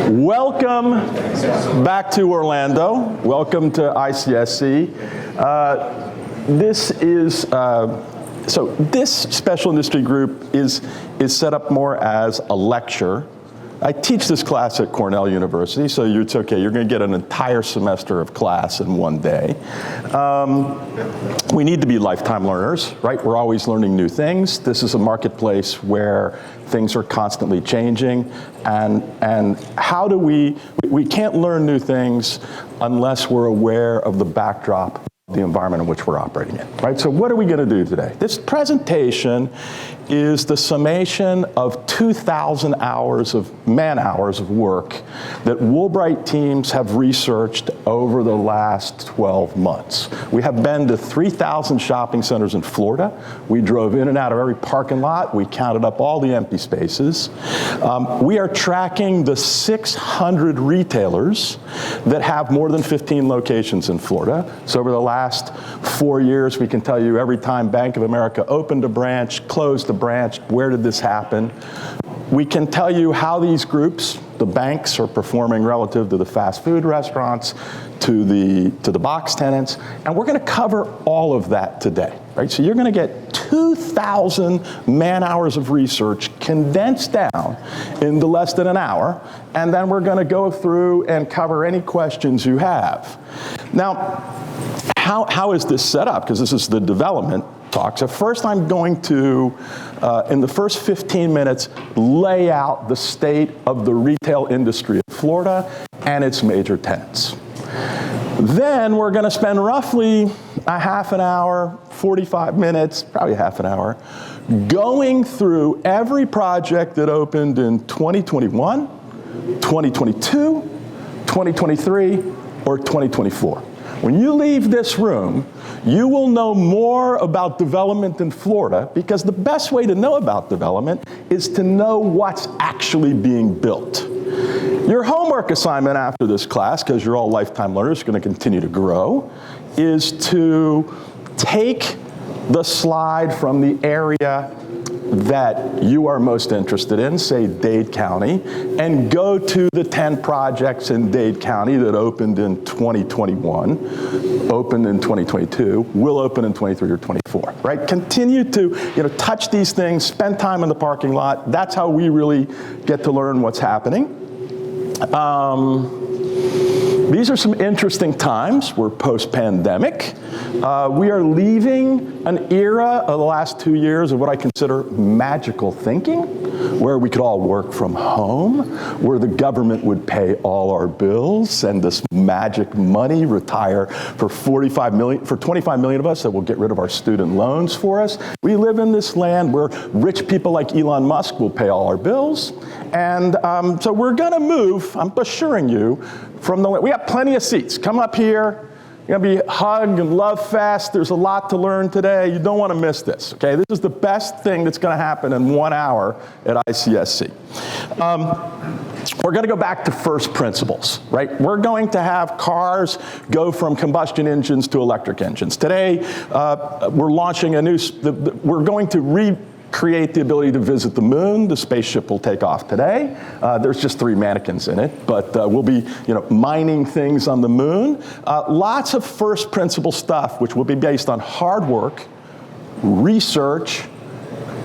Welcome back to Orlando. Welcome to ICSC. This special industry group is set up more as a lecture. I teach this class at Cornell University, so it's okay. You're going to get an entire semester of class in one day. We need to be lifetime learners, right? We're always learning new things. This is a marketplace where things are constantly changing, and how do we can't learn new things unless we're aware of the backdrop, the environment in which we're operating in, right? So what are we going to do today? This presentation is the summation of 2,000 hours of man-hours of work that Woolbright teams have researched over the last 12 months. We have been to 3,000 shopping centers in Florida. We drove in and out of every parking lot. We counted up all the empty spaces. We are tracking the 600 retailers that have more than 15 locations in Florida. So over the last 4 years, we can tell you every time Bank of America opened a branch, closed a branch, where did this happen? We can tell you how these groups, the banks, are performing relative to the fast food restaurants, to the box tenants, and we're going to cover all of that today, right? So you're going to get 2,000 man-hours of research condensed down into less than an hour, and then we're going to go through and cover any questions you have. Now, how is this set up? Because this is the development talk. So first I'm going to, in the first 15 minutes, lay out the state of the retail industry of Florida and its major tenants. Then we're going to spend roughly a half an hour, 45 minutes, probably half an hour, going through every project that opened in 2021, 2022, 2023, or 2024. When you leave this room, you will know more about development in Florida, because the best way to know about development is to know what's actually being built. Your homework assignment after this class, because you're all lifetime learners, going to continue to grow, is to take the slide from the area that you are most interested in, say Dade County, and go to the 10 projects in Dade County that opened in 2021, opened in 2022, will open in 23 or 24, right? Continue to touch these things, spend time in the parking lot. That's how we really get to learn what's happening. These are some interesting times. We're post-pandemic. We are leaving an era of the last 2 years of what I consider magical thinking, where we could all work from home, where the government would pay all our bills, send us magic money, retire for 25 million of us that will get rid of our student loans for us. We live in this land where rich people like Elon Musk will pay all our bills. And so we're going to move, I'm assuring you, we have plenty of seats. Come up here. You're going to be hugged and love fest. There's a lot to learn today. You don't want to miss this, okay? This is the best thing that's going to happen in 1 hour at ICSC. We're going to go back to first principles, right? We're going to have cars go from combustion engines to electric engines. Today, we're launching we're going to recreate the ability to visit the moon. The spaceship will take off today. There's just 3 mannequins in it, but we'll be, mining things on the moon. Lots of first principle stuff, which will be based on hard work, research,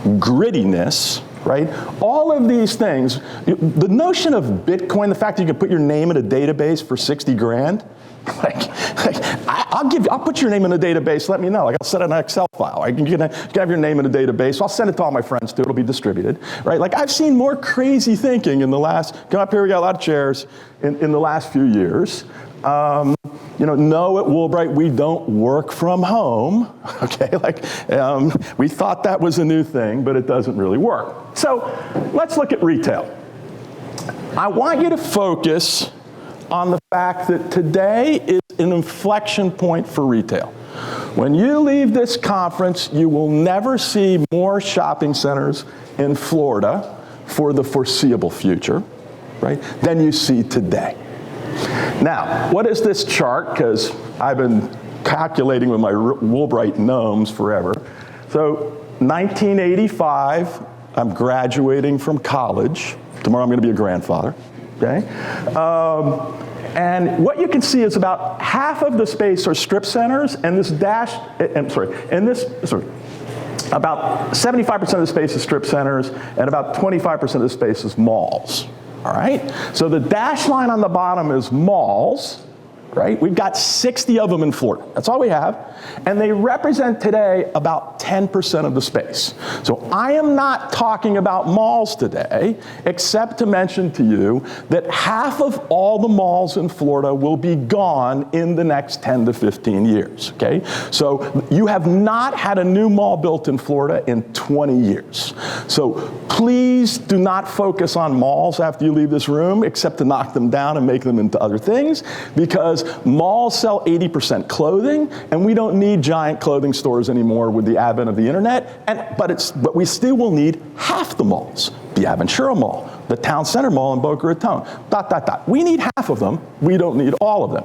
grittiness, right? All of these things. The notion of Bitcoin, the fact that you can put your name in a database for 60 grand, I'll put your name in a database, let me know. I'll set an Excel file. You can have your name in a database. I'll send it to all my friends too. It'll be distributed, right? I've seen more crazy thinking in the last, come up here, we got a lot of chairs, in the last few years. No, at Woolbright, we don't work from home, okay? We thought that was a new thing, but it doesn't really work. So let's look at retail. I want you to focus on the fact that today is an inflection point for retail. When you leave this conference, you will never see more shopping centers in Florida for the foreseeable future, right, than you see today. Now, what is this chart? Because I've been calculating with my Woolbright gnomes forever. So 1985, I'm graduating from college. Tomorrow I'm going to be a grandfather, okay? And what you can see is about half of the space are strip centers, and this dash, about 75% of the space is strip centers, and about 25% of the space is malls, all right? So the dash line on the bottom is malls, right? We've got 60 of them in Florida. That's all we have. And they represent today about 10% of the space. So I am not talking about malls today, except to mention to you that half of all the malls in Florida will be gone in the next 10 to 15 years, okay? So you have not had a new mall built in Florida in 20 years. So please do not focus on malls after you leave this room, except to knock them down and make them into other things, because malls sell 80% clothing, and we don't need giant clothing stores anymore with the advent of the internet, but we still will need half the malls. The Aventura Mall, the Town Center Mall in Boca Raton, ... We need half of them. We don't need all of them.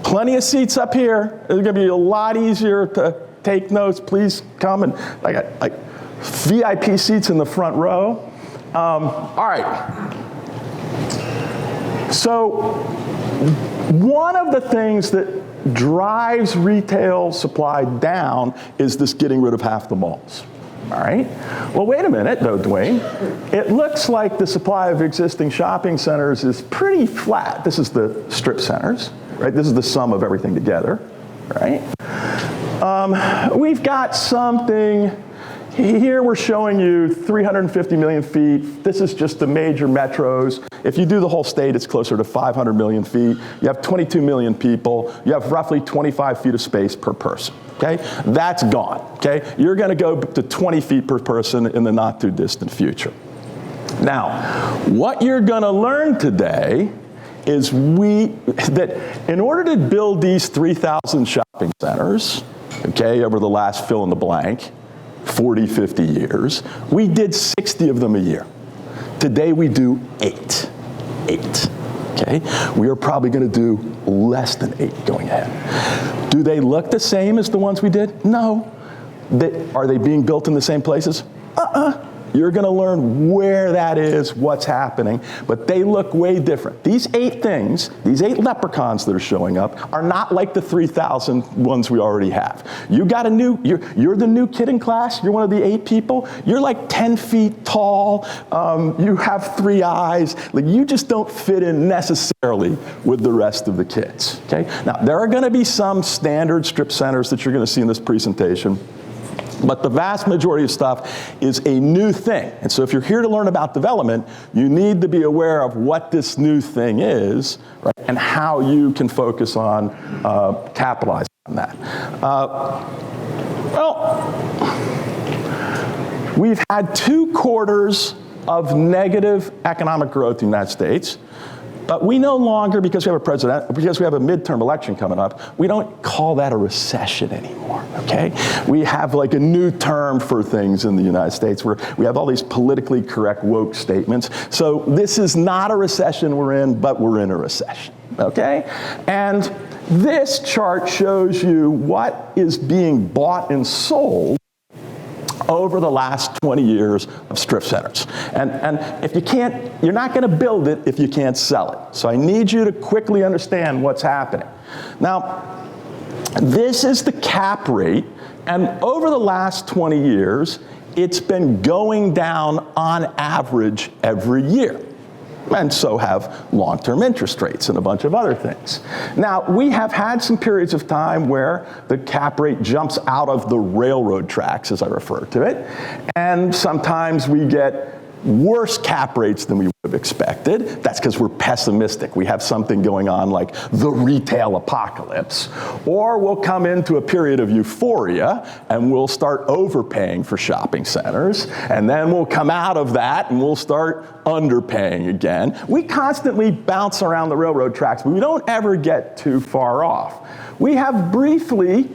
Plenty of seats up here. It's gonna be a lot easier to take notes. Please come, and I got VIP seats in the front row. All right. So one of the things that drives retail supply down is this getting rid of half the malls. All right? Well, wait a minute, though, Dwayne. It looks like the supply of existing shopping centers is pretty flat. This is the strip centers, right? This is the sum of everything together, right? We've got something. Here we're showing you 350 million feet. This is just the major metros. If you do the whole state, it's closer to 500 million feet. You have 22 million people. You have roughly 25 feet of space per person, okay? That's gone, okay? You're gonna go to 20 feet per person in the not too distant future. Now, what you're gonna learn today is that in order to build these 3,000 shopping centers, okay, over the last fill in the blank, 40, 50 years, we did 60 of them a year. Today we do 8, okay? We are probably gonna do less than 8 going ahead. Do they look the same as the ones we did? No. Are they being built in the same places? You're gonna learn where that is, what's happening, but they look way different. These 8 things, these 8 leprechauns that are showing up are not like the 3,000 ones we already have. You got a new, you're the new kid in class, you're one of the 8 people, you're like 10 feet tall, you have 3 eyes, like you just don't fit in necessarily with the rest of the kids, okay? Now, there are gonna be some standard strip centers that you're gonna see in this presentation, but the vast majority of stuff is a new thing. And so if you're here to learn about development, you need to be aware of what this new thing is, right, and how you can focus on capitalizing on that. We've had 2 quarters of negative economic growth in the United States. But we no longer, because we have a midterm election coming up, we don't call that a recession anymore, okay? We have like a new term for things in the United States where we have all these politically correct woke statements. So this is not a recession we're in, but we're in a recession, okay? And this chart shows you what is being bought and sold over the last 20 years of strip centers. And if you can't, you're not gonna build it if you can't sell it. So I need you to quickly understand what's happening. Now, this is the cap rate, and over the last 20 years, it's been going down on average every year. And so have long-term interest rates and a bunch of other things. Now, we have had some periods of time where the cap rate jumps out of the railroad tracks, as I refer to it, and sometimes we get worse cap rates than we would have expected. That's because we're pessimistic. We have something going on like the retail apocalypse. Or we'll come into a period of euphoria and we'll start overpaying for shopping centers. And then we'll come out of that and we'll start underpaying again. We constantly bounce around the railroad tracks, but we don't ever get too far off. We have briefly,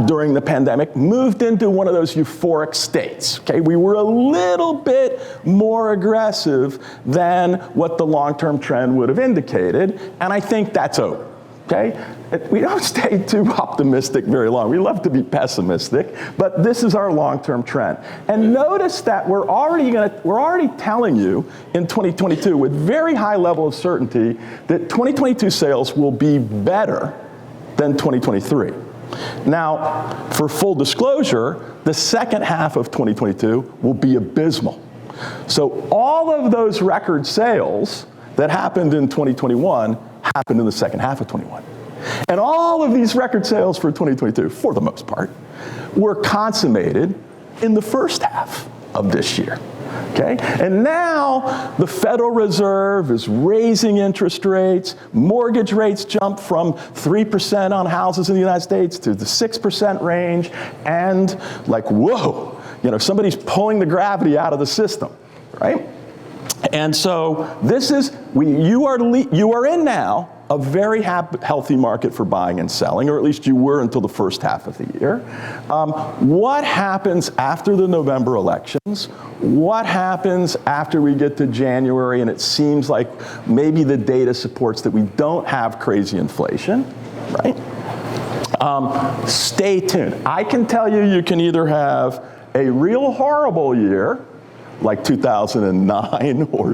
during the pandemic, moved into one of those euphoric states, okay? We were a little bit more aggressive than what the long-term trend would have indicated, and I think that's over, okay? We don't stay too optimistic very long. We love to be pessimistic, but this is our long-term trend. And notice that we're already telling you in 2022 with very high level of certainty that 2022 sales will be better than 2023. Now, for full disclosure, the second half of 2022 will be abysmal. So all of those record sales that happened in 2021 happened in the second half of 21. And all of these record sales for 2022, for the most part, were consummated in the first half of this year. Okay? And now the Federal Reserve is raising interest rates. Mortgage rates jump from 3% on houses in the United States to the 6% range. And like, whoa, somebody's pulling the gravity out of the system, right? And so this is, you are in now a very healthy market for buying and selling, or at least you were until the first half of the year. What happens after the November elections? What happens after we get to January and it seems like maybe the data supports that we don't have crazy inflation, right? Stay tuned. I can tell you, you can either have a real horrible year, like 2009 or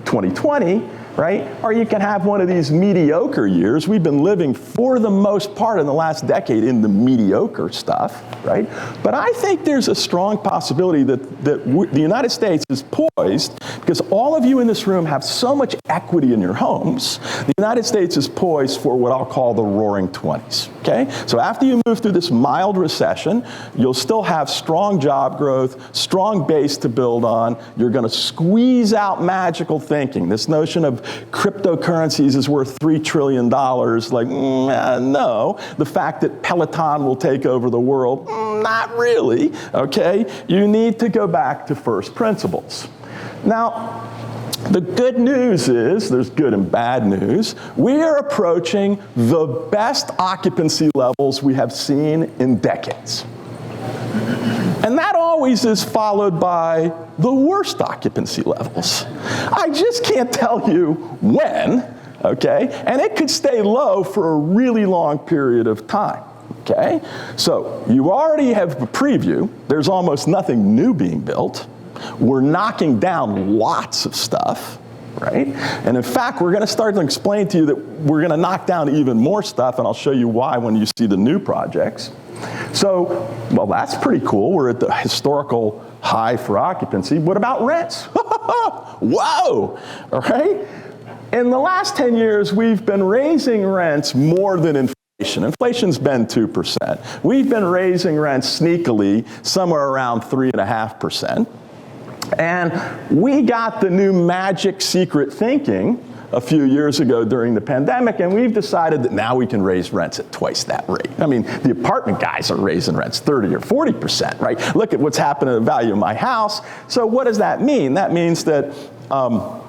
2020, right? Or you can have one of these mediocre years. We've been living, for the most part, in the last decade in the mediocre stuff, right? But I think there's a strong possibility that the United States is poised, because all of you in this room have so much equity in your homes, the United States is poised for what I'll call the roaring 20s, okay? So after you move through this mild recession, you'll still have strong job growth, strong base to build on. You're going to squeeze out magical thinking. This notion of cryptocurrencies is worth $3 trillion. Like, no. The fact that Peloton will take over the world, not really, okay? You need to go back to first principles. Now, the good news is, there's good and bad news, we are approaching the best occupancy levels we have seen in decades. And that always is followed by the worst occupancy levels. I just can't tell you when, okay? And it could stay low for a really long period of time, okay? So you already have a preview. There's almost nothing new being built. We're knocking down lots of stuff, right? And in fact, we're going to start to explain to you that we're going to knock down even more stuff, and I'll show you why when you see the new projects. So, well, that's pretty cool. We're at the historical high for occupancy. What about rents? Whoa, all right? In the last 10 years, we've been raising rents more than inflation. Inflation's been 2%. We've been raising rents sneakily somewhere around 3.5%. And we got the new magic secret thinking a few years ago during the pandemic, and we've decided that now we can raise rents at twice that rate. I mean, the apartment guys are raising rents 30 or 40%, right? Look at what's happened to the value of my house. So what does that mean? That means that a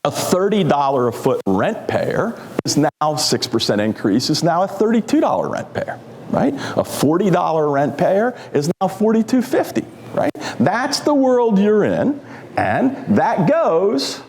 $30 a foot rent payer is now 6% increase, is now a $32 rent payer, right? A $40 rent payer is now $42.50, right? That's the world you're in, and that goes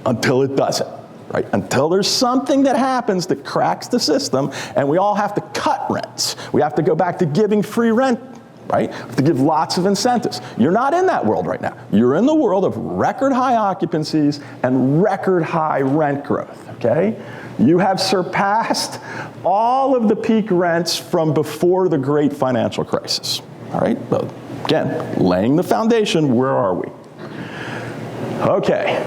until it doesn't. Right? Until there's something that happens that cracks the system, and we all have to cut rents. We have to go back to giving free rent, right? We have to give lots of incentives. You're not in that world right now. You're in the world of record high occupancies and record high rent growth, okay? You have surpassed all of the peak rents from before the great financial crisis, all right? But again, laying the foundation, where are we? Okay.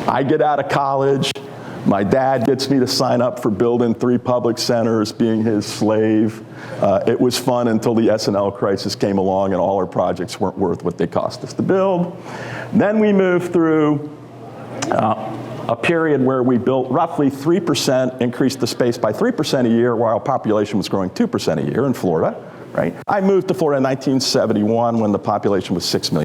I get out of college, my dad gets me to sign up for building 3 public centers, being his slave. It was fun until the S&L crisis came along and all our projects weren't worth what they cost us to build. Then we moved through a period where we built roughly 3%, increased the space by 3% a year while population was growing 2% a year in Florida, right? I moved to Florida in 1971 when the population was 6 million.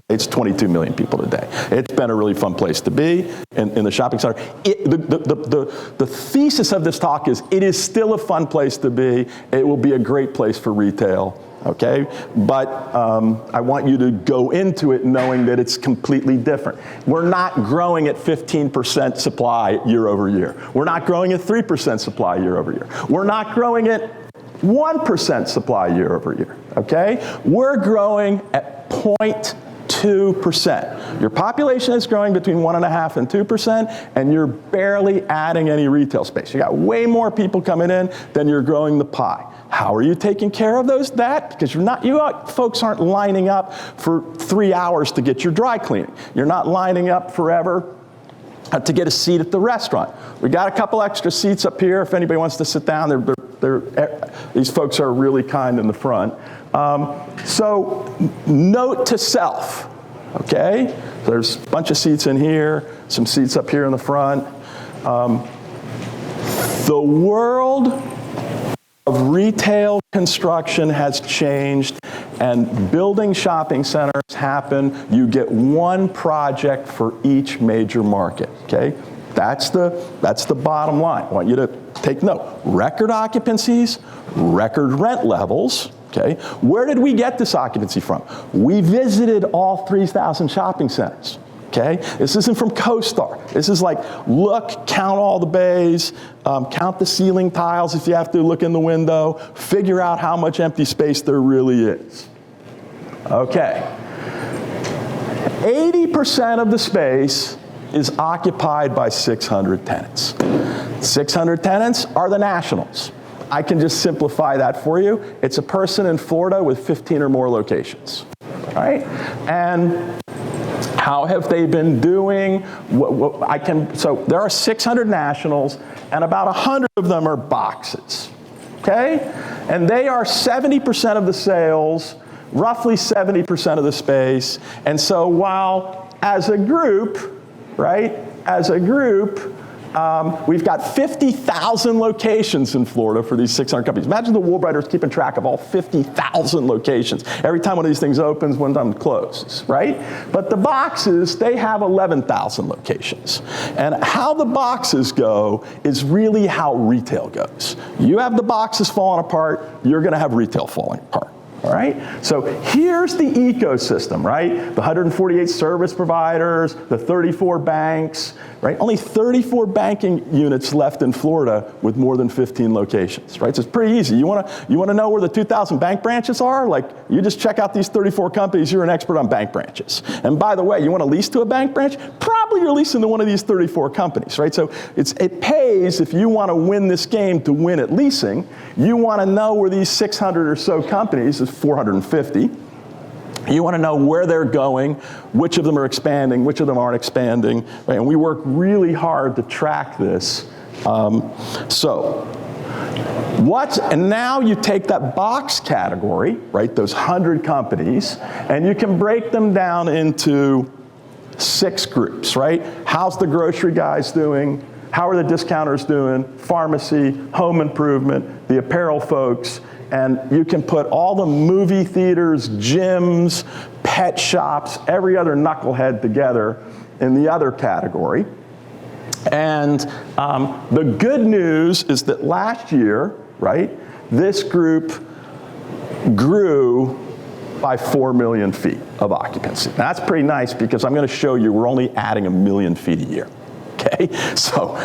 It's 22 million people today. It's been a really fun place to be in the shopping center. The thesis of this talk is it is still a fun place to be. It will be a great place for retail okay? But I want you to go into it knowing that it's completely different. We're not growing at 15% supply year over year. We're not growing at 3% supply year over year. We're not growing at 1% supply year over year, okay? We're growing at 0.2%. Your population is growing between 1.5% and 2%, and you're barely adding any retail space. You got way more people coming in than you're growing the pie. How are you taking care of that? Because folks aren't lining up for 3 hours to get your dry cleaning. You're not lining up forever to get a seat at the restaurant. We got a couple extra seats up here if anybody wants to sit down. These folks are really kind in the front. So note to self, okay? There's a bunch of seats in here, some seats up here in the front. The world of retail construction has changed, and building shopping centers happen. You get one project for each major market, okay? That's the bottom line. I want you to take note. Record occupancies, record rent levels, okay? Where did we get this occupancy from? We visited all 3,000 shopping centers, okay? This isn't from CoStar. This is like, look, count all the bays, count the ceiling tiles if you have to, look in the window, figure out how much empty space there really is. Okay. 80% of the space is occupied by 600 tenants. 600 tenants are the nationals. I can just simplify that for you. It's a person in Florida with 15 or more locations, all right? And how have they been doing? So there are 600 nationals, and about 100 of them are boxes, okay? And they are 70% of the sales, roughly 70% of the space. And so while as a group, right, we've got 50,000 locations in Florida for these 600 companies. Imagine the woolbrighters keeping track of all 50,000 locations. Every time one of these things opens, one time it closes, right? But the boxes, they have 11,000 locations. And how the boxes go is really how retail goes. You have the boxes falling apart, you're going to have retail falling apart. All right? So here's the ecosystem, right? The 148 service providers, the 34 banks, right? Only 34 banking units left in Florida with more than 15 locations, right? So it's pretty easy. You want to know where the 2,000 bank branches are? Like, you just check out these 34 companies, you're an expert on bank branches. And by the way, you want to lease to a bank branch? Probably you're leasing to one of these 34 companies, right? So it pays, if you want to win this game, to win at leasing. You want to know where these 600 or so companies, is 450. You want to know where they're going, which of them are expanding, which of them aren't expanding, right? And we work really hard to track this. And now you take that box category, right, those 100 companies, and you can break them down into 6 groups, right? How's the grocery guys doing? How are the discounters doing? Pharmacy, home improvement, the apparel folks, and you can put all the movie theaters, gyms, pet shops, every other knucklehead together in the other category. And the good news is that last year, right, this group grew by 4 million feet of occupancy. Now, that's pretty nice because I'm going to show you we're only adding 1 million feet a year. Okay, so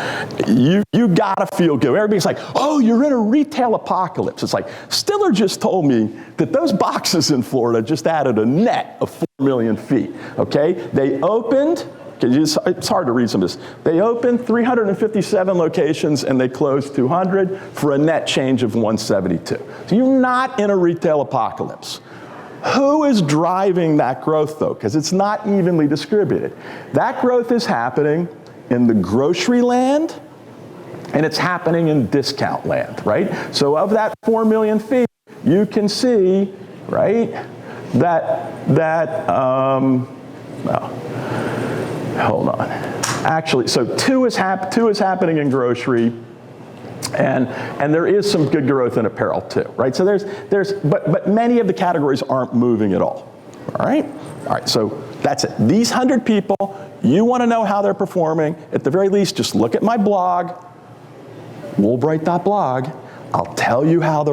you gotta feel good. Everybody's like, oh, you're in a retail apocalypse. It's like, Stiller just told me that those boxes in Florida just added a net of 4 million feet, okay? They opened, it's hard to read some of this. They opened 357 locations and they closed 200 for a net change of 172. So you're not in a retail apocalypse. Who is driving that growth though? Because it's not evenly distributed. That growth is happening in the grocery land, and it's happening in discount land, right? So of that 4 million feet, you can see, right, hold on. Actually, so two is happening in grocery, and there is some good growth in apparel too, right? So but many of the categories aren't moving at all, all right? All right, so that's it. These 100 people, you want to know how they're performing. At the very least, just look at my blog, woolbright.blog. I'll tell you how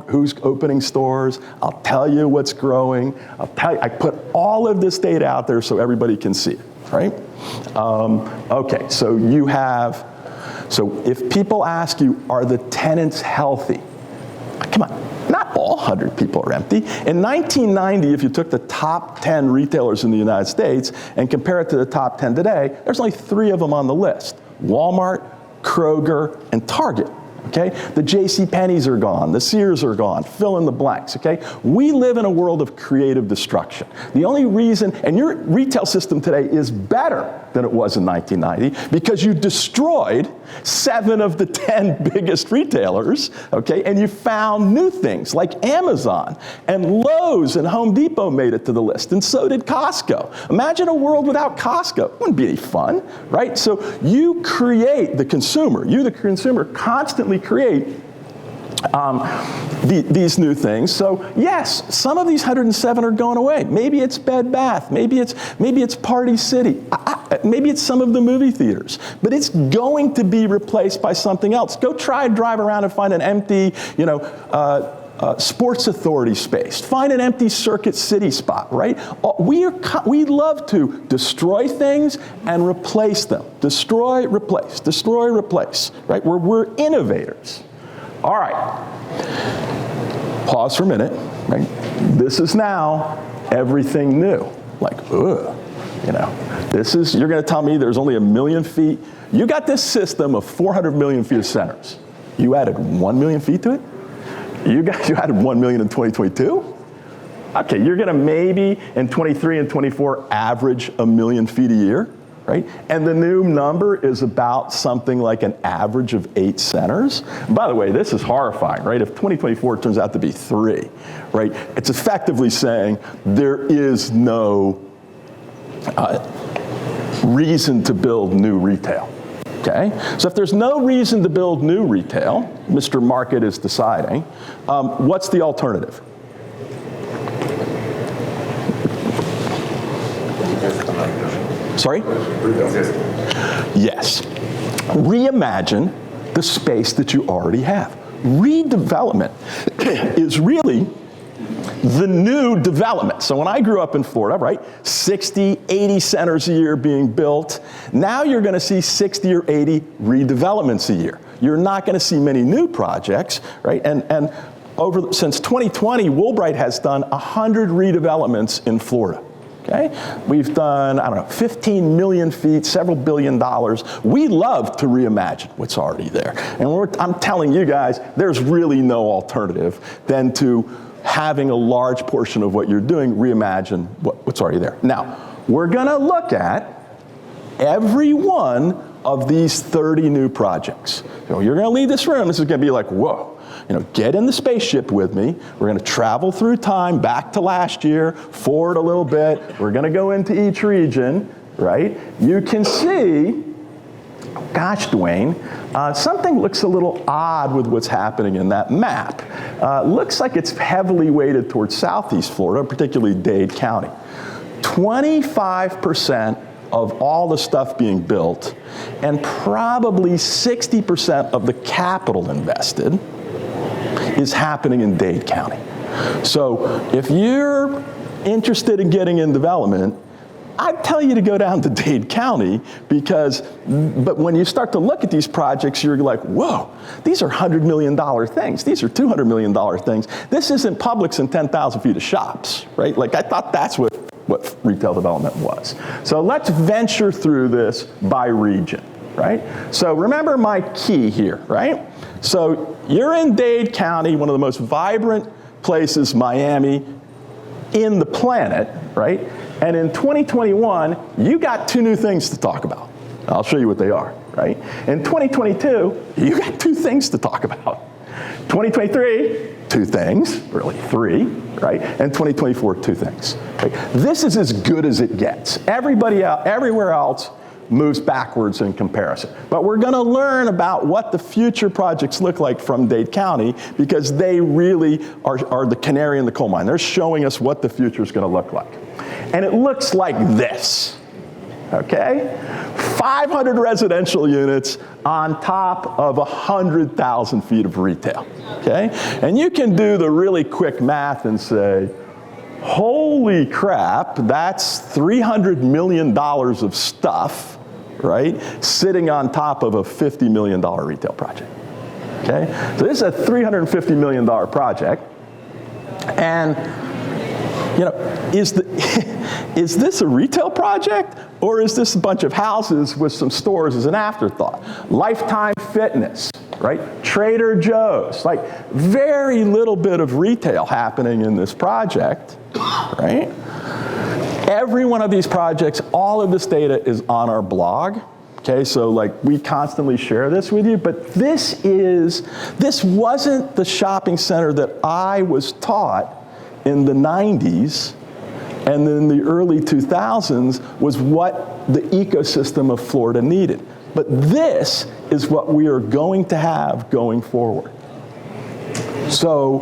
who's opening stores. I'll tell you what's growing. I put all of this data out there so everybody can see it, right? Okay, so if people ask you, are the tenants healthy? Come on, not all 100 people are empty. In 1990, if you took the top 10 retailers in the United States and compare it to the top 10 today, there's only 3 of them on the list: Walmart, Kroger, and Target. Okay? The JCPenney's are gone, the Sears are gone, fill in the blanks, okay? We live in a world of creative destruction. The only reason, and your retail system today is better than it was in 1990 because you destroyed 7 of the 10 biggest retailers, okay? And you found new things like Amazon and Lowe's and Home Depot made it to the list, and so did Costco. Imagine a world without Costco. It wouldn't be any fun, right? So you create, the consumer constantly create these new things. So yes, some of these 107 are going away. Maybe it's Bed Bath. Maybe it's Party City. Maybe it's some of the movie theaters. But it's going to be replaced by something else. Go try and drive around and find an empty, Sports Authority space. Find an empty Circuit City spot, right? We love to destroy things and replace them. Destroy, replace, right? We're innovators. All right. Pause for a minute, right? This is now everything new. Like, ugh, you're going to tell me there's only 1 million feet. You got this system of 400 million feet of centers. You added 1 million feet to it? You added 1 million in 2022? Okay, you're gonna maybe in 23 and 24 average 1 million feet a year, right? And the new number is about something like an average of 8 centers. By the way, this is horrifying, right? If 2024 turns out to be 3, right? It's effectively saying there is no reason to build new retail. Okay, so if there's no reason to build new retail, Mr. Market is deciding, what's the alternative? Sorry? Yes. Reimagine the space that you already have. Redevelopment is really the new development. So when I grew up in Florida, right, 60, 80 centers a year being built. Now you're going to see 60 or 80 redevelopments a year. You're not going to see many new projects, right? And since 2020, Woolbright has done 100 redevelopments in Florida. Okay? We've done, 15 million feet, several $1 billion. We love to reimagine what's already there. And I'm telling you guys, there's really no alternative than to having a large portion of what you're doing reimagine what's already there. Now, we're going to look at every one of these 30 new projects. So you're going to leave this room, this is going to be like, whoa. Get in the spaceship with me. We're going to travel through time back to last year, forward a little bit. We're going to go into each region, right? You can see, gosh, Dwayne, something looks a little odd with what's happening in that map. Looks like it's heavily weighted towards Southeast Florida, particularly Dade County. 25% of all the stuff being built, and probably 60% of the capital invested is happening in Dade County. So if you're interested in getting in development, I'd tell you to go down to Dade County but when you start to look at these projects, you're like, whoa, these are $100 million things. These are $200 million things. This isn't Publix and 10,000 feet of shops, right? Like I thought that's what retail development was. So let's venture through this by region, right? So remember my key here, right? So you're in Dade County, one of the most vibrant places, Miami, in the planet, right? And in 2021, you got 2 new things to talk about. I'll show you what they are, right? In 2022, you got 2 things to talk about. 2023, 2 things, really 3, right? And 2024, 2 things. Right? This is as good as it gets. Everywhere else moves backwards in comparison. But we're going to learn about what the future projects look like from Dade County because they really are the canary in the coal mine. They're showing us what the future is going to look like. And it looks like this. okay? 500 residential units on top of 100,000 feet of retail, okay? And you can do the really quick math and say, holy crap, that's $300 million of stuff, right, sitting on top of a $50 million retail project, okay? So this is a $350 million project, and you know, is this a retail project, or is this a bunch of houses with some stores as an afterthought? Lifetime Fitness, right? Trader Joe's, like very little bit of retail happening in this project, right? Every one of these projects, all of this data is on our blog. Okay, so like we constantly share this with you, but this wasn't the shopping center that I was taught in the 90s and then the early 2000s was what the ecosystem of Florida needed. But this is what we are going to have going forward. So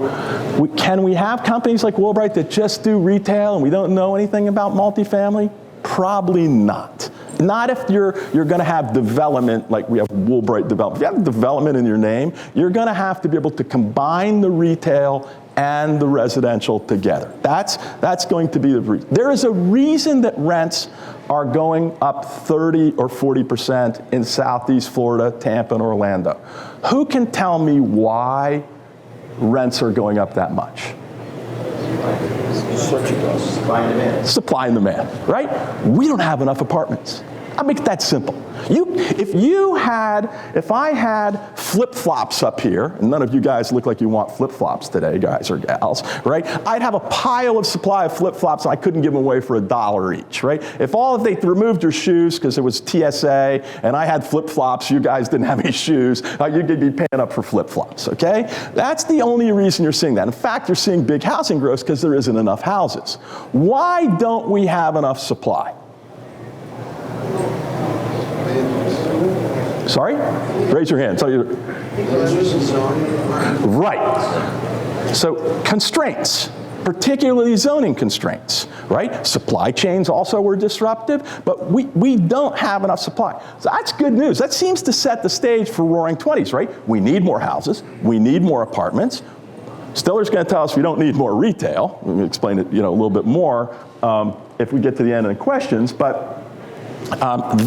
can we have companies like Woolbright that just do retail and we don't know anything about multifamily? Probably not. Not if you're going to have development, like we have Woolbright Development. If you have development in your name, you're going to have to be able to combine the retail and the residential together. That's going to be the reason. There is a reason that rents are going up 30 or 40% in Southeast Florida, Tampa, and Orlando. Who can tell me why rents are going up that much? Supply and demand, right? We don't have enough apartments. I'll make that simple. If I had flip-flops up here, and none of you guys look like you want flip-flops today, guys or gals, right? I'd have a pile of supply of flip-flops and I couldn't give them away for $1 each, right? If they removed your shoes because it was TSA and I had flip-flops, you guys didn't have any shoes, you'd be paying up for flip-flops, okay? That's the only reason you're seeing that. In fact, you're seeing big housing growth because there isn't enough houses. Why don't we have enough supply? Sorry? Raise your hand. Right. So constraints, particularly zoning constraints, right? Supply chains also were disruptive, but we don't have enough supply. So that's good news. That seems to set the stage for roaring 20s, right? We need more houses. We need more apartments. Stiller's going to tell us we don't need more retail. Let me explain it, a little bit more if we get to the end of the questions, but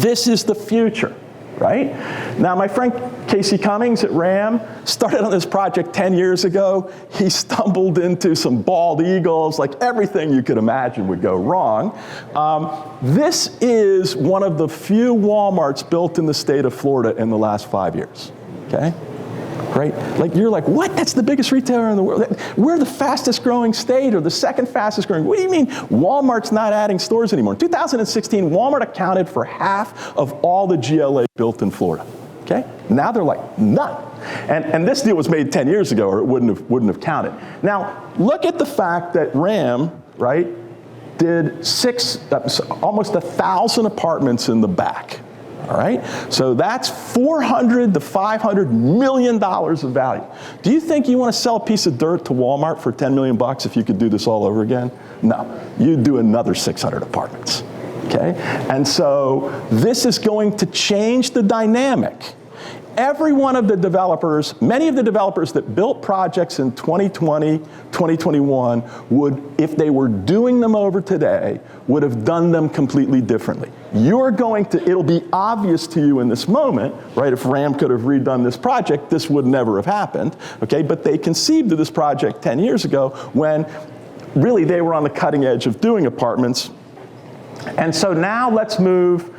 this is the future. Right? Now, my friend Casey Cummings at RAM started on this project 10 years ago. He stumbled into some bald eagles, like everything you could imagine would go wrong. This is one of the few Walmarts built in the state of Florida in the last 5 years, okay? Right? Like, you're like, what? That's the biggest retailer in the world. We're the fastest growing state or the second fastest growing. What do you mean Walmart's not adding stores anymore? In 2016, Walmart accounted for half of all the GLA built in Florida. Okay? Now they're like, none. And this deal was made 10 years ago or it wouldn't have counted. Now, look at the fact that RAM, right, did almost 1,000 apartments in the back. All right, so that's $400 to $500 million of value. Do you think you want to sell a piece of dirt to Walmart for $10 million if you could do this all over again? No, you'd do another 600 apartments. Okay, and so this is going to change the dynamic. Every one of the developers, many of the developers that built projects in 2020, 2021 would, if they were doing them over today, would have done them completely differently. It'll be obvious to you in this moment, right? If RAM could have redone this project, this would never have happened, okay? But they conceived of this project 10 years ago when really they were on the cutting edge of doing apartments. And so now let's move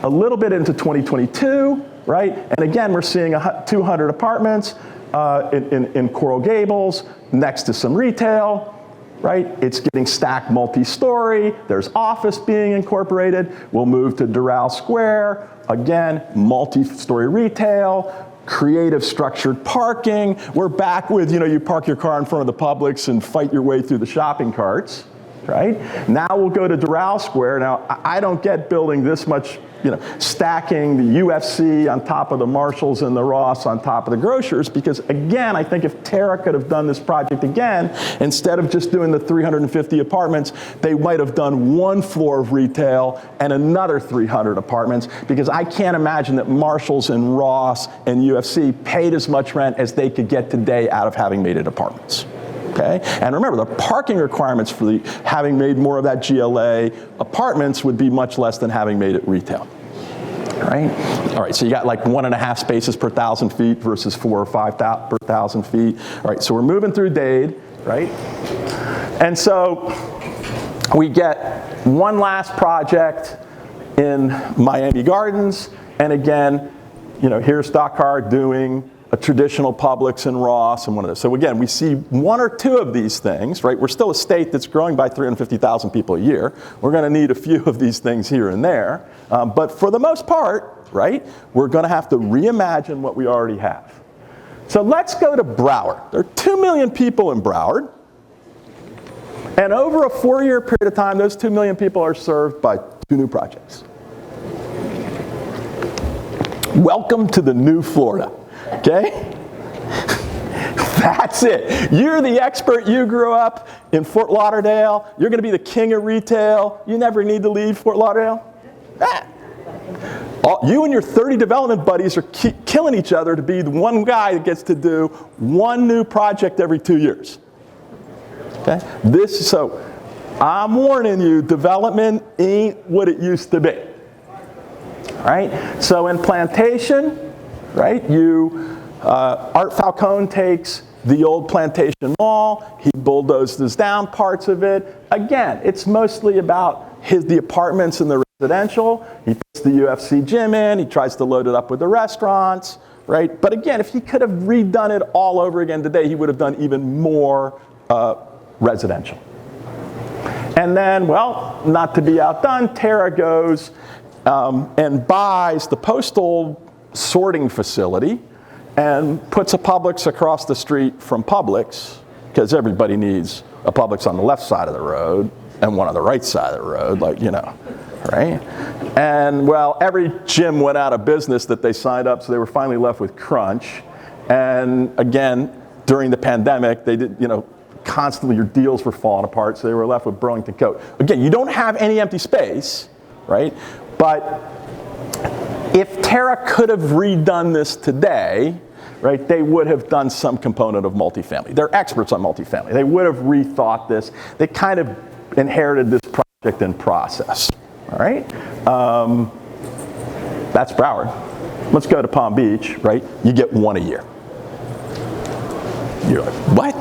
a little bit into 2022. Right? And again, we're seeing 200 apartments in Coral Gables, next to some retail, right? It's getting stacked multi-story. There's office being incorporated. We'll move to Doral Square. Again, multi-story retail, creative structured parking. We're back with, you park your car in front of the Publix and fight your way through the shopping carts. right? Now we'll go to Doral Square. Now, I don't get building this much, stacking the UFC on top of the Marshalls and the Ross on top of the grocers, because again, I think if Terra could have done this project again, instead of just doing the 350 apartments, they might have done one floor of retail and another 300 apartments, because I can't imagine that Marshalls and Ross and UFC paid as much rent as they could get today out of having made it apartments. Okay? And remember, the parking requirements for having made more of that GLA apartments would be much less than having made it retail. Right? All right, so you got like 1.5 spaces per 1,000 feet versus 4 or 5 per 1,000 feet. All right, so we're moving through Dade, right? And so we get one last project in Miami Gardens, and again, here's Dakar doing a traditional Publix and Ross and one of those. So again, we see one or two of these things, right? We're still a state that's growing by 350,000 people a year. We're going to need a few of these things here and there. But for the most part, right, we're going to have to reimagine what we already have. So let's go to Broward. There are 2 million people in Broward. And over a 4-year period of time, those 2 million people are served by 2 new projects. Welcome to the new Florida. Okay? That's it. You're the expert. You grew up in Fort Lauderdale. You're going to be the king of retail. You never need to leave Fort Lauderdale. You and your 30 development buddies are killing each other to be the one guy that gets to do one new project every 2 years. Okay? So I'm warning you, development ain't what it used to be. All right? So in Plantation, right? Art Falcone takes the old Plantation Mall. He bulldozes down parts of it. Again, it's mostly about the apartments and the residential. He puts the UFC gym in. He tries to load it up with the restaurants, right? But again, if he could have redone it all over again today, he would have done even more residential. And then, well, not to be outdone, Terra goes and buys the postal sorting facility and puts a Publix across the street from Publix, because everybody needs a Publix on the left side of the road and one on the right side of the road, right? And well, every gym went out of business that they signed up, so they were finally left with Crunch. And again, during the pandemic, they did, constantly your deals were falling apart, so they were left with Burlington Coat. Again, you don't have any empty space, right? But if Terra could have redone this today, right, they would have done some component of multifamily. They're experts on multifamily. They would have rethought this. They kind of inherited this project in process. All right? That's Broward. Let's go to Palm Beach, right? You get one a year. You're like, what?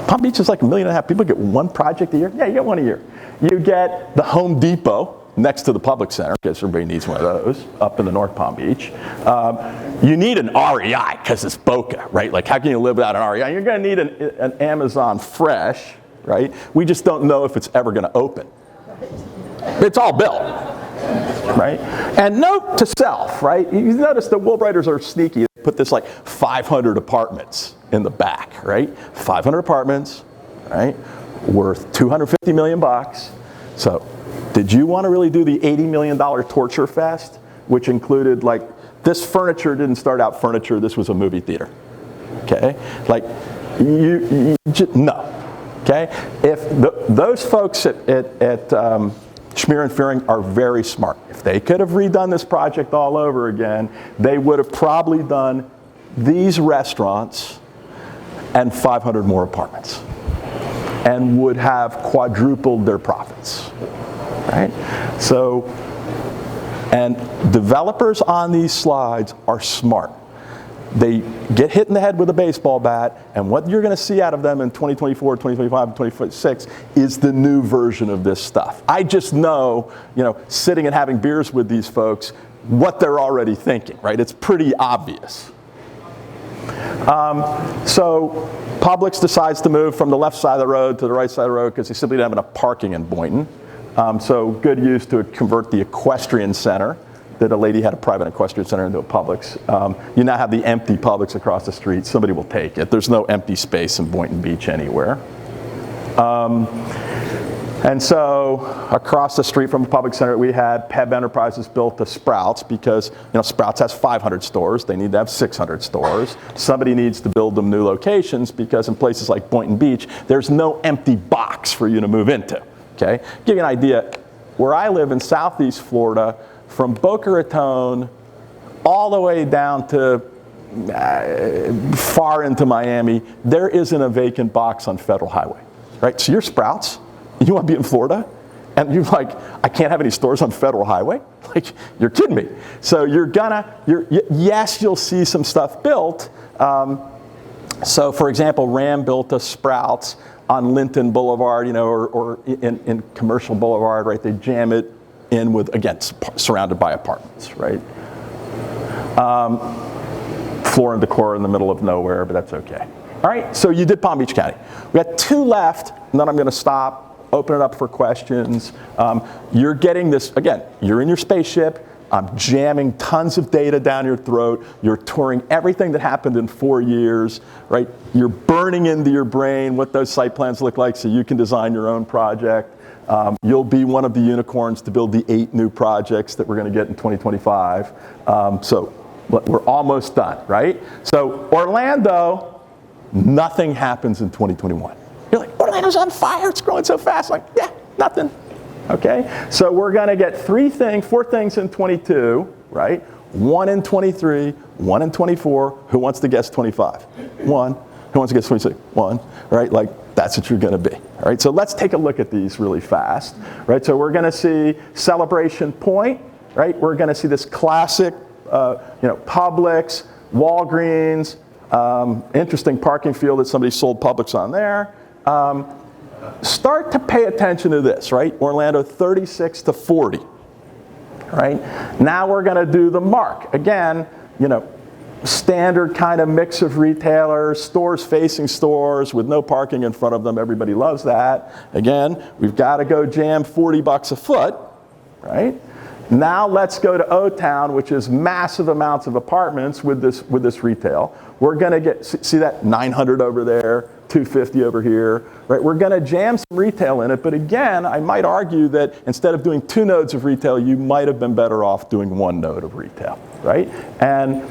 Palm Beach is like 1.5 million people get one project a year? Yeah, you get one a year. You get the Home Depot next to the Public Center, because everybody needs one of those, up in the North Palm Beach. You need an REI, because it's Boca, right? Like, how can you live without an REI? You're going to need an Amazon Fresh, right? We just don't know if it's ever going to open. It's all built, right? And note to self, right? You notice the Woolbrighters are sneaky. They put this like 500 apartments in the back, right? 500 apartments, right? Worth $250 million. So, did you want to really do the $80 million torture fest, which included, like, this furniture didn't start out furniture, this was a movie theater, okay? Like, you just, no, okay? If those folks at Schmier and Fearing are very smart. If they could have redone this project all over again, they would have probably done these restaurants and 500 more apartments, and would have quadrupled their profits. Right? So, and developers on these slides are smart. They get hit in the head with a baseball bat, and what you're going to see out of them in 2024, 2025, and 2026 is the new version of this stuff. I just know, sitting and having beers with these folks, what they're already thinking, right? It's pretty obvious. So Publix decides to move from the left side of the road to the right side of the road because they simply didn't have enough parking in Boynton. So good use to convert the equestrian center, that a lady had a private equestrian center into a Publix. You now have the empty Publix across the street. Somebody will take it. There's no empty space in Boynton Beach anywhere. And so across the street from the public center, we had Peb Enterprises built to Sprouts because, Sprouts has 500 stores. They need to have 600 stores. Somebody needs to build them new locations because in places like Boynton Beach, there's no empty box for you to move into, okay? Give you an idea, where I live in Southeast Florida, from Boca Raton all the way down to far into Miami, there isn't a vacant box on Federal Highway, right? So you're Sprouts. You want to be in Florida? And you're like, I can't have any stores on Federal Highway? Like, you're kidding me. So yes, you'll see some stuff built. So for example, Ram built a Sprouts on Linton Boulevard, or in Commercial Boulevard, right? They jam it in with, again, surrounded by apartments, right? Floor and decor in the middle of nowhere, but that's okay. All right, so you did Palm Beach County. We got 2 left, and then I'm going to stop. Open it up for questions. You're getting this, again, you're in your spaceship. I'm jamming tons of data down your throat. You're touring everything that happened in 4 years, right? You're burning into your brain what those site plans look like so you can design your own project. You'll be one of the unicorns to build the 8 new projects that we're going to get in 2025. So we're almost done, right? So Orlando, nothing happens in 2021. You're like, Orlando's on fire, it's growing so fast. Like, yeah, nothing, okay? So we're gonna get 4 things in 22, right? 1 in 23, 1 in 24. Who wants to guess 25? 1. Who wants to guess 26? 1, right? Like, that's what you're gonna be, all right? So let's take a look at these really fast, right? So we're gonna see Celebration Point, right? We're gonna see this classic, Publix, Walgreens, interesting parking field that somebody sold Publix on there. Start to pay attention to this, right? Orlando 36 to 40, right? Now we're going to do the mark. Again, standard kind of mix of retailers, stores facing stores with no parking in front of them. Everybody loves that. Again, we've got to go jam $40 a foot, right? Now let's go to O-Town, which is massive amounts of apartments with this retail. We're going to see that 900 over there, 250 over here, right? We're going to jam some retail in it, but again, I might argue that instead of doing 2 nodes of retail, you might have been better off doing 1 node of retail, right? And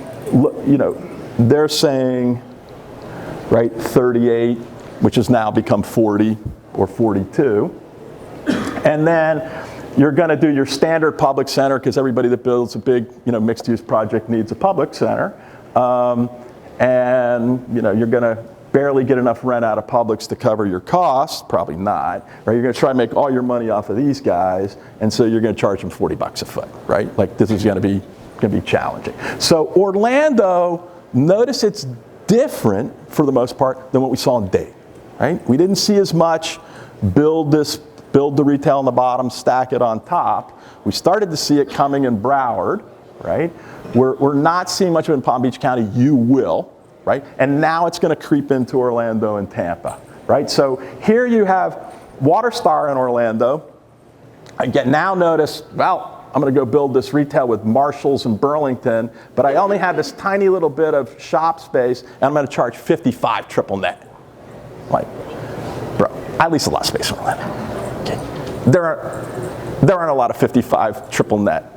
they're saying, right, 38, which has now become 40 or 42, and then you're going to do your standard public center because everybody that builds a big, mixed-use project needs a public center, and you're going to barely get enough rent out of Publix to cover your costs, probably not, right? You're going to try to make all your money off of these guys, and so you're going to charge them $40 a foot, right? Like this is going to be challenging. So Orlando, notice it's different for the most part than what we saw in Dade, right? We didn't see as much build the retail on the bottom, stack it on top. We started to see it coming in Broward, right? We're not seeing much of it in Palm Beach County. You will, right? And now it's going to creep into Orlando and Tampa, right? So here you have WaterStar in Orlando. Again, now notice, well, I'm going to go build this retail with Marshalls in Burlington, but I only have this tiny little bit of shop space, and I'm going to charge 55 triple net. Like, bro, I lease a lot of space in Orlando. Okay. There aren't a lot of 55 triple net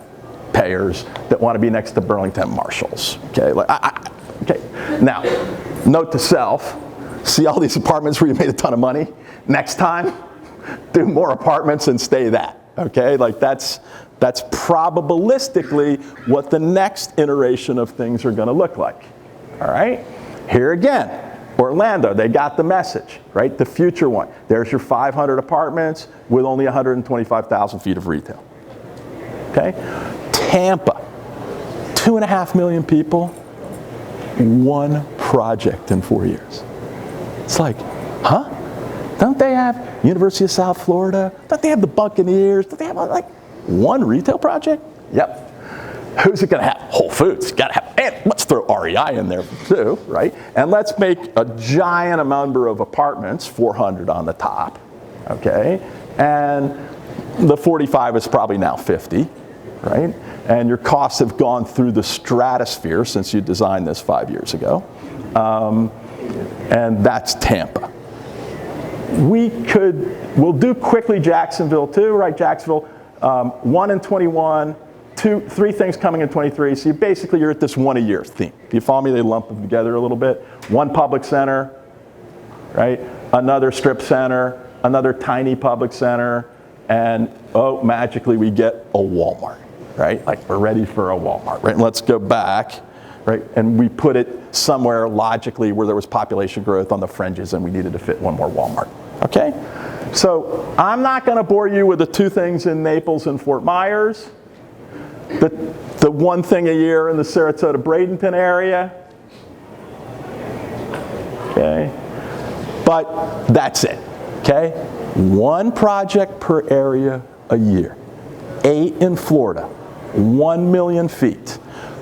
payers that want to be next to Burlington Marshalls. Okay, okay. Now, note to self: see all these apartments where you made a ton of money. Next time, do more apartments and stay that. Okay, like that's probabilistically what the next iteration of things are going to look like. All right, here again. Orlando, they got the message, right? The future one. There's your 500 apartments with only 125,000 feet of retail. Okay? Tampa, 2.5 million people, 1 project in 4 years. It's like, huh? Don't they have University of South Florida? Don't they have the Buccaneers? Don't they have like 1 retail project? Yep. Who's it going to have? Whole Foods. Got to have. And let's throw REI in there too, right? And let's make a giant number of apartments, 400 on the top, okay? And the 45 is probably now 50, right? And your costs have gone through the stratosphere since you designed this 5 years ago. And that's Tampa. we'll do quickly Jacksonville too, right? Jacksonville, 1 in 21, 3 things coming in 23. So you're at this 1 a year theme. If you follow me, they lump them together a little bit. 1 public center, right? Another strip center, another tiny public center, and magically we get a Walmart, right? Like we're ready for a Walmart, right? And let's go back, right? And we put it somewhere logically where there was population growth on the fringes and we needed to fit one more Walmart, okay? So I'm not gonna bore you with the 2 things in Naples and Fort Myers, the 1 thing a year in the Sarasota-Bradenton area, okay? But that's it, okay? 1 project per area a year. 8 in Florida, 1 million feet.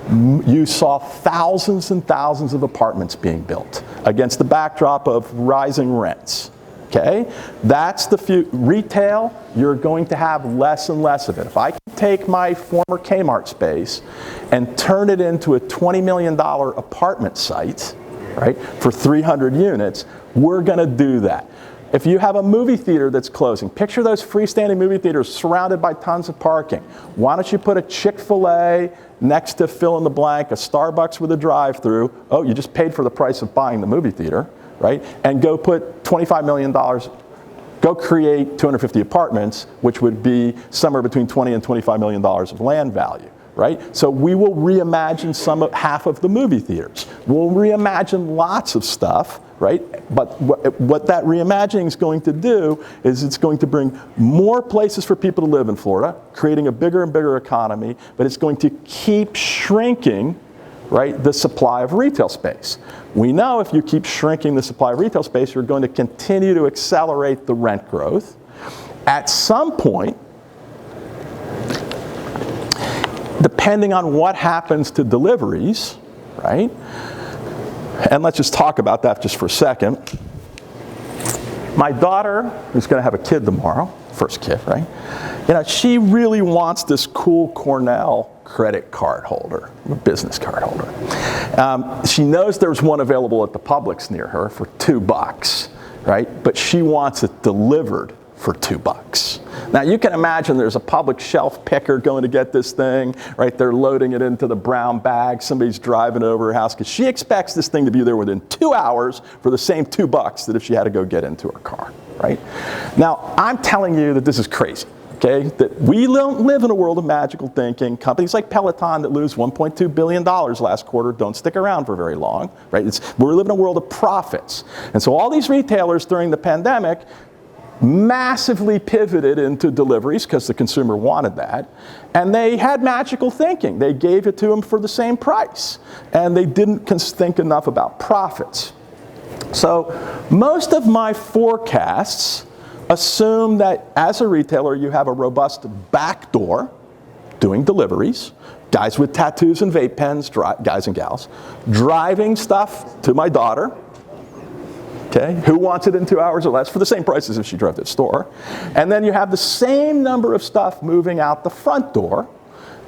You saw thousands and thousands of apartments being built against the backdrop of rising rents, okay? That's the retail, you're going to have less and less of it. If I can take my former Kmart space and turn it into a $20 million apartment site, right, for 300 units, we're gonna do that. If you have a movie theater that's closing, picture those freestanding movie theaters surrounded by tons of parking. Why don't you put a Chick-fil-A next to fill in the blank, a Starbucks with a drive-through? Oh, you just paid for the price of buying the movie theater, right? And go put $25 million, go create 250 apartments, which would be somewhere between $20 and $25 million of land value. Right? So we will reimagine half of the movie theaters. We'll reimagine lots of stuff, right? But what that reimagining is going to do is it's going to bring more places for people to live in Florida, creating a bigger and bigger economy, but it's going to keep shrinking, right, the supply of retail space. We know if you keep shrinking the supply of retail space, you're going to continue to accelerate the rent growth. At some point, depending on what happens to deliveries, right? And let's just talk about that just for a second. My daughter, who's gonna have a kid tomorrow, first kid, right? You know, she really wants this cool Cornell credit card holder, a business card holder. She knows there's one available at the Publix near her for $2, right? But she wants it delivered for $2. Now you can imagine there's a public shelf picker going to get this thing, right? They're loading it into the brown bag. Somebody's driving over her house because she expects this thing to be there within 2 hours for the same $2 that if she had to go get into her car, right? Now I'm telling you that this is crazy. Okay, that we don't live in a world of magical thinking. Companies like Peloton that lose $1.2 billion last quarter don't stick around for very long, right? We're living in a world of profits. And so all these retailers during the pandemic massively pivoted into deliveries because the consumer wanted that. And they had magical thinking. They gave it to them for the same price. And they didn't think enough about profits. So most of my forecasts assume that as a retailer, you have a robust back door doing deliveries, guys with tattoos and vape pens, guys and gals, driving stuff to my daughter, okay, who wants it in 2 hours or less for the same price as if she drove to the store. And then you have the same number of stuff moving out the front door.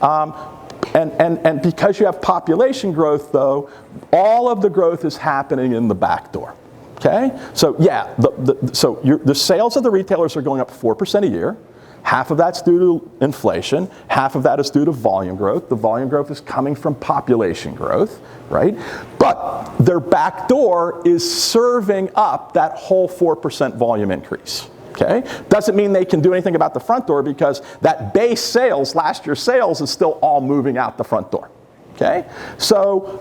And because you have population growth, though, all of the growth is happening in the back door. Okay? So yeah, the sales of the retailers are going up 4% a year. Half of that's due to inflation. Half of that is due to volume growth. The volume growth is coming from population growth, right? But their back door is serving up that whole 4% volume increase. Okay? Doesn't mean they can do anything about the front door because that base sales, last year's sales, is still all moving out the front door. Okay? So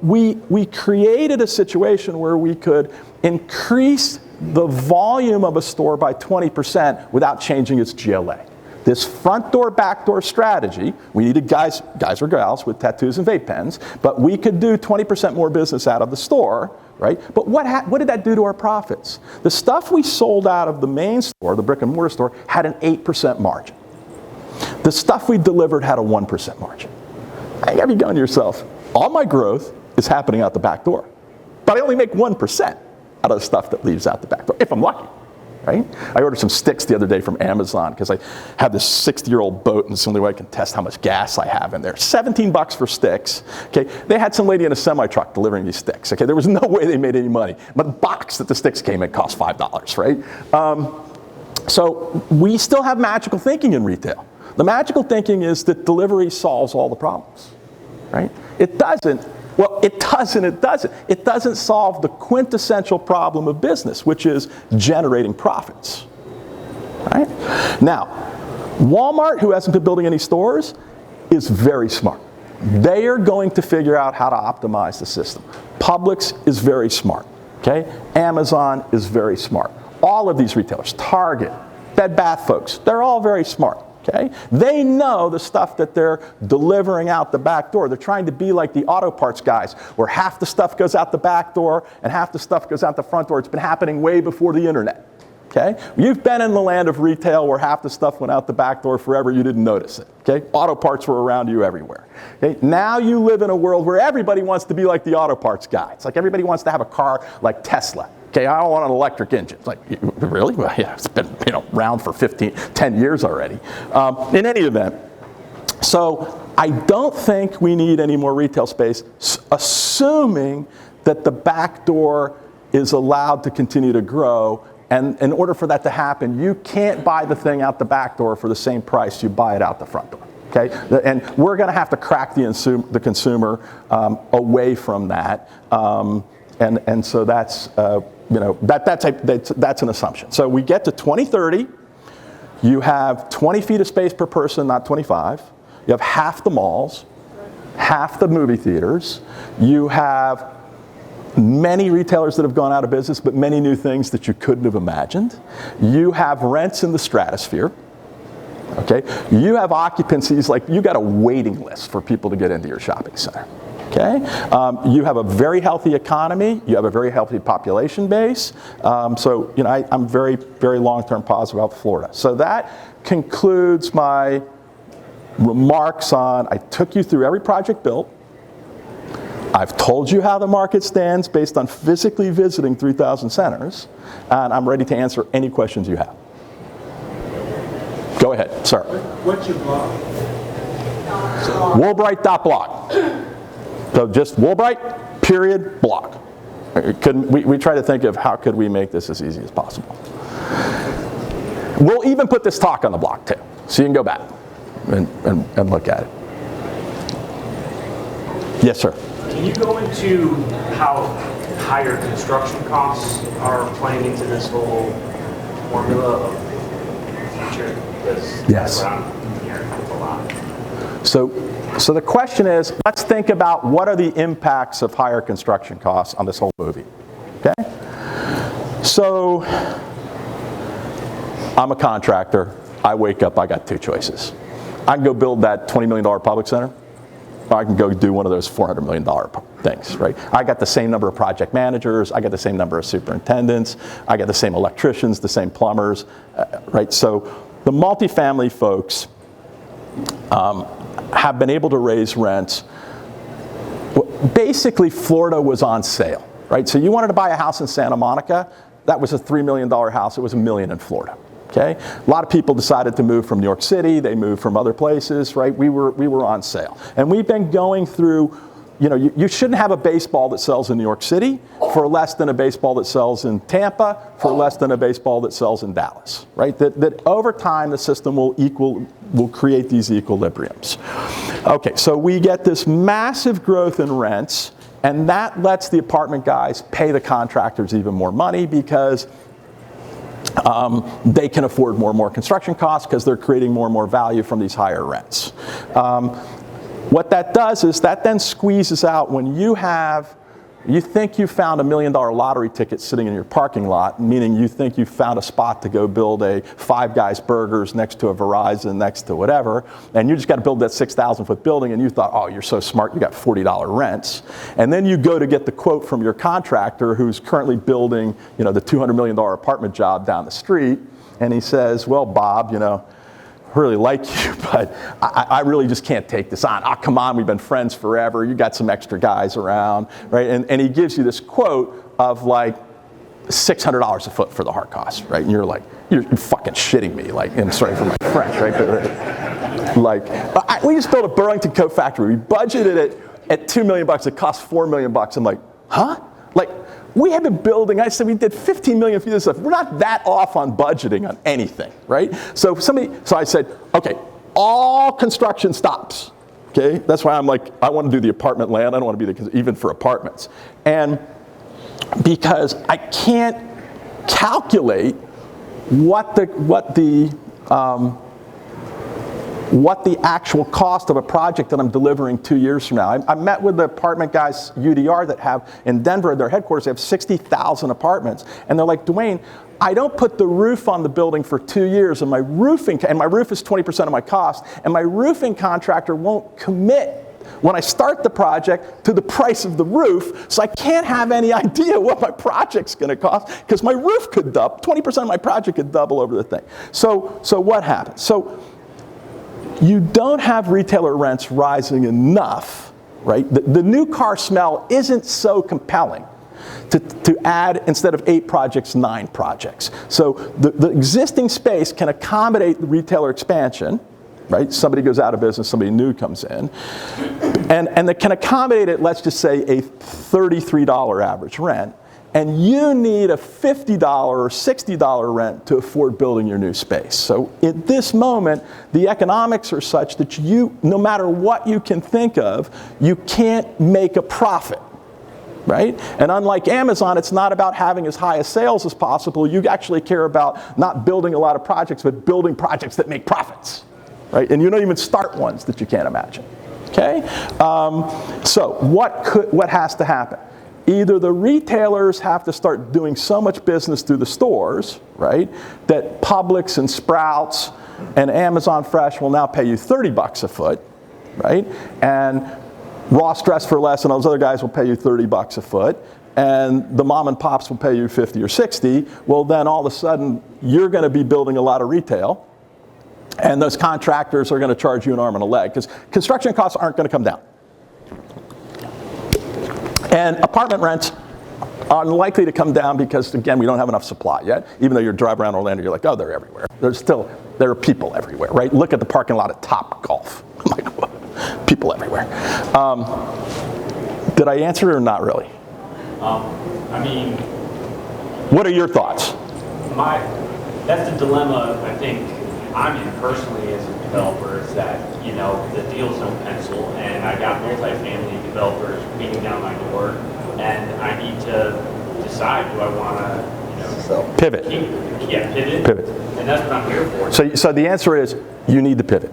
we created a situation where we could increase the volume of a store by 20% without changing its GLA. This front door, back door strategy, we needed guys or gals with tattoos and vape pens, but we could do 20% more business out of the store, right? But what did that do to our profits? The stuff we sold out of the main store, the brick and mortar store, had an 8% margin. The stuff we delivered had a 1% margin. I gotta be going to yourself, all my growth is happening out the back door, but I only make 1% out of the stuff that leaves out the back door, if I'm lucky, right? I ordered some sticks the other day from Amazon because I have this 60-year-old boat and it's the only way I can test how much gas I have in there. 17 bucks for sticks, okay? They had some lady in a semi-truck delivering these sticks, okay? There was no way they made any money. But the box that the sticks came in cost $5, right? So we still have magical thinking in retail. The magical thinking is that delivery solves all the problems, right? It doesn't. Well, it doesn't. It doesn't solve the quintessential problem of business, which is generating profits, right? Now, Walmart, who hasn't been building any stores, is very smart. They are going to figure out how to optimize the system. Publix is very smart, okay? Amazon is very smart. All of these retailers, Target, Bed Bath folks, they're all very smart. Okay? They know the stuff that they're delivering out the back door. They're trying to be like the auto parts guys, where half the stuff goes out the back door and half the stuff goes out the front door. It's been happening way before the internet. Okay? You've been in the land of retail where half the stuff went out the back door forever, you didn't notice it. Okay? Auto parts were around you everywhere. Okay? Now you live in a world where everybody wants to be like the auto parts guy. It's like everybody wants to have a car like Tesla. Okay, I don't want an electric engine. It's like, really? Well, yeah, it's been around for 10 years already. In any event, so I don't think we need any more retail space, assuming that the back door is allowed to continue to grow. And in order for that to happen, you can't buy the thing out the back door for the same price you buy it out the front door. Okay? And we're going to have to crack the consumer away from that. And so that's that's an assumption. So we get to 2030, you have 20 feet of space per person, not 25. You have half the malls, half the movie theaters. You have many retailers that have gone out of business, but many new things that you couldn't have imagined. You have rents in the stratosphere. Okay? You have occupancies, like you got a waiting list for people to get into your shopping center. Okay? You have a very healthy economy. You have a very healthy population base. So, I'm very, very long-term positive about Florida. So that concludes my remarks on, I took you through every project built. I've told you how the market stands based on physically visiting 3,000 centers. And I'm ready to answer any questions you have. Go ahead, sir. What's your blog? woolbright.blog. So just woolbright.blog. We try to think of how could we make this as easy as possible. We'll even put this talk on the blog too, so you can go back and look at it. Yes, sir. Can you go into how higher construction costs are playing into this whole formula of future? Because yes. That's what I'm hearing a lot. So the question is, let's think about what are the impacts of higher construction costs on this whole movie. Okay? So I'm a contractor. I wake up, I got two choices. I can go build that $20 million public center, or I can go do one of those $400 million things, right? I got the same number of project managers, I got the same number of superintendents, I got the same electricians, the same plumbers, right? So the multifamily folks have been able to raise rents. Basically, Florida was on sale, right? So you wanted to buy a house in Santa Monica, that was a $3 million house, it was $1 million in Florida. Okay? A lot of people decided to move from New York City, they moved from other places, right? We were on sale. And we've been going through, you shouldn't have a baseball that sells in New York City for less than a baseball that sells in Tampa, for less than a baseball that sells in Dallas, right? That over time the system will create these equilibriums. Okay, so we get this massive growth in rents, and that lets the apartment guys pay the contractors even more money because they can afford more and more construction costs because they're creating more and more value from these higher rents. What that does is that then squeezes out when you think you found $1 million lottery ticket sitting in your parking lot, meaning you think you found a spot to go build a Five Guys Burgers next to a Verizon, next to whatever, and you just got to build that 6,000-foot building, and you thought, oh, you're so smart, you got $40 rents. And then you go to get the quote from your contractor who's currently building, the $200 million apartment job down the street, and he says, well, Bob, I really like you, but I really just can't take this on. Oh, come on, we've been friends forever. You got some extra guys around, right? And he gives you this quote of like $600 a foot for the hard costs, right? And you're like, you're fucking shitting me, like, and sorry for my French, right? But, like, we just built a Burlington coat factory. We budgeted it at $2 million. It cost $4 million. I'm like, huh? Like, we have been building, I said we did 15 million for this stuff. We're not that off on budgeting on anything, right? So I said, okay, all construction stops. Okay, that's why I'm like, I want to do the apartment land. I don't want to be there even for apartments. And because I can't calculate what the actual cost of a project that I'm delivering 2 years from now. I met with the apartment guys, UDR, that have in Denver, their headquarters, they have 60,000 apartments. And they're like, Dwayne, I don't put the roof on the building for 2 years, and my roof is 20% of my cost, and my roofing contractor won't commit when I start the project to the price of the roof, so I can't have any idea what my project's going to cost, because my roof could double, 20% of my project could double over the thing. So what happens? So you don't have retailer rents rising enough, right? The new car smell isn't so compelling to add, instead of 8 projects, 9 projects. So the existing space can accommodate the retailer expansion, right? Somebody goes out of business, somebody new comes in. And that can accommodate it, let's just say, a $33 average rent. And you need a $50 or $60 rent to afford building your new space. So at this moment, the economics are such that you, no matter what you can think of, you can't make a profit. Right? And unlike Amazon, it's not about having as high a sales as possible. You actually care about not building a lot of projects, but building projects that make profits. Right? And you don't even start ones that you can't imagine. Okay? So what has to happen? Either the retailers have to start doing so much business through the stores, right, that Publix and Sprouts and Amazon Fresh will now pay you $30 a foot, right? And Ross Dress for Less and those other guys will pay you $30 a foot, and the mom and pops will pay you 50 or 60. Well, then all of a sudden you're going to be building a lot of retail, and those contractors are going to charge you an arm and a leg, because construction costs aren't going to come down. And apartment rents are unlikely to come down because, again, we don't have enough supply yet. Even though you drive around Orlando, you're like, oh, they're everywhere. There are people everywhere, right? Look at the parking lot at Top Golf. I'm like, what? People everywhere. Did I answer it or not really? I mean, what are your thoughts? That's the dilemma I think I'm in personally as a developer, is that, you know, the deals don't pencil, and I got multifamily developers beating down my door, and I need to decide, do I want to, you know, pivot. Pivot. And that's what I'm here for. So the answer is, you need to pivot.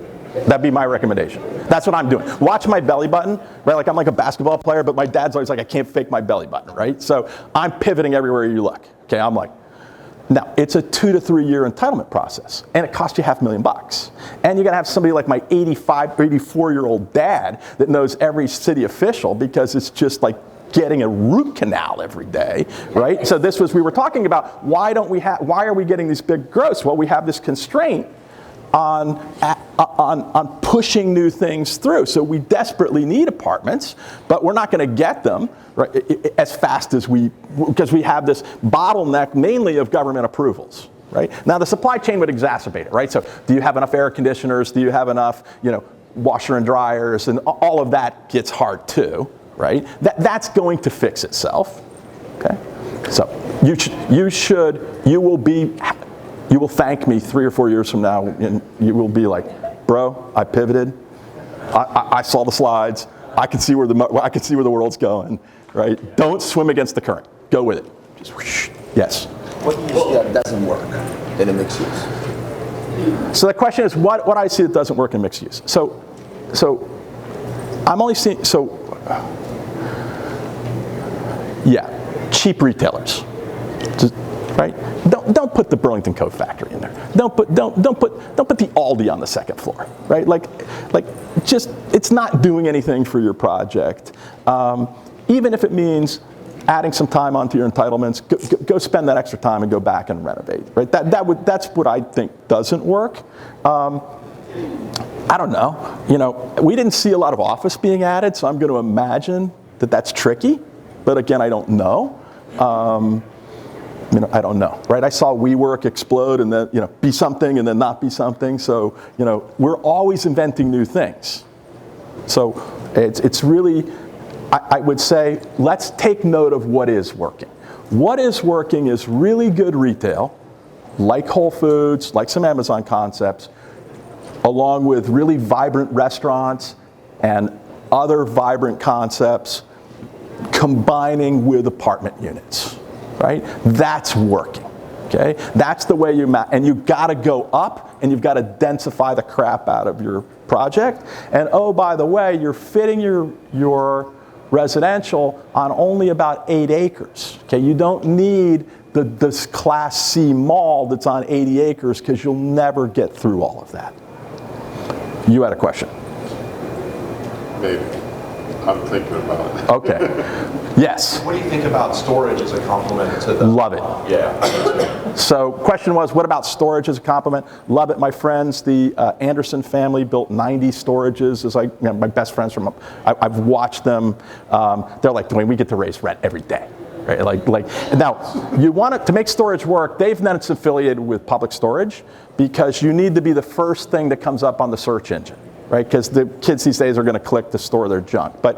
That'd be my recommendation. That's what I'm doing. Watch my belly button, right? Like I'm like a basketball player, but my dad's always like, I can't fake my belly button, right? So I'm pivoting everywhere you look. Okay, I'm like, now, it's a 2 to 3 year entitlement process, and it costs you $500,000. And you're gonna have somebody like my 84-year-old dad that knows every city official, because it's just like getting a root canal every day, right? So we were talking about, why are we getting these big growths? Well, we have this constraint on pushing new things through. So we desperately need apartments, but we're not going to get them, right, as fast as because we have this bottleneck mainly of government approvals, right? Now the supply chain would exacerbate it, right? So do you have enough air conditioners? Do you have enough, washer and dryers? And all of that gets hard too, right? That's going to fix itself, okay? So you will thank me 3 or 4 years from now, and you will be like, bro, I pivoted. I saw the slides. I can see where the world's going, right? Don't swim against the current. Go with it. Just whoosh. Yes. What do you see that doesn't work in a mixed use? So the question is, what I see that doesn't work in mixed use. So I'm only seeing, cheap retailers. Right? Don't put the Burlington Coat Factory in there. Don't put the Aldi on the second floor. Right? Like just, it's not doing anything for your project. Even if it means adding some time onto your entitlements, go spend that extra time and go back and renovate. Right? That's what I think doesn't work. I don't know. We didn't see a lot of office being added, so I'm going to imagine that that's tricky. But again, I don't know. You know, I don't know, right? I saw WeWork explode and then, you know, be something and then not be something. So, you know, we're always inventing new things. So it's really, I would say, let's take note of what is working. What is working is really good retail, like Whole Foods, like some Amazon concepts, along with really vibrant restaurants and other vibrant concepts combining with apartment units. Right? That's working, okay? That's the way you and you've got to go up and you've got to densify the crap out of your project. And oh, by the way, you're fitting your residential on only about 8 acres, okay? You don't need this Class C mall that's on 80 acres because you'll never get through all of that. You had a question? Maybe. I'm thinking about it. Okay. Yes. What do you think about storage as a complement to the? Love it. Yeah. So question was, what about storage as a complement? Love it. My friends, the Anderson family built 90 storages. As my best friends from, I've watched them. They're like, Dwayne, we get to raise rent every day. Right? Like now, you want it to make storage work. They've then it's affiliated with public storage because you need to be the first thing that comes up on the search engine. Right, because the kids these days are going to click to store their junk. But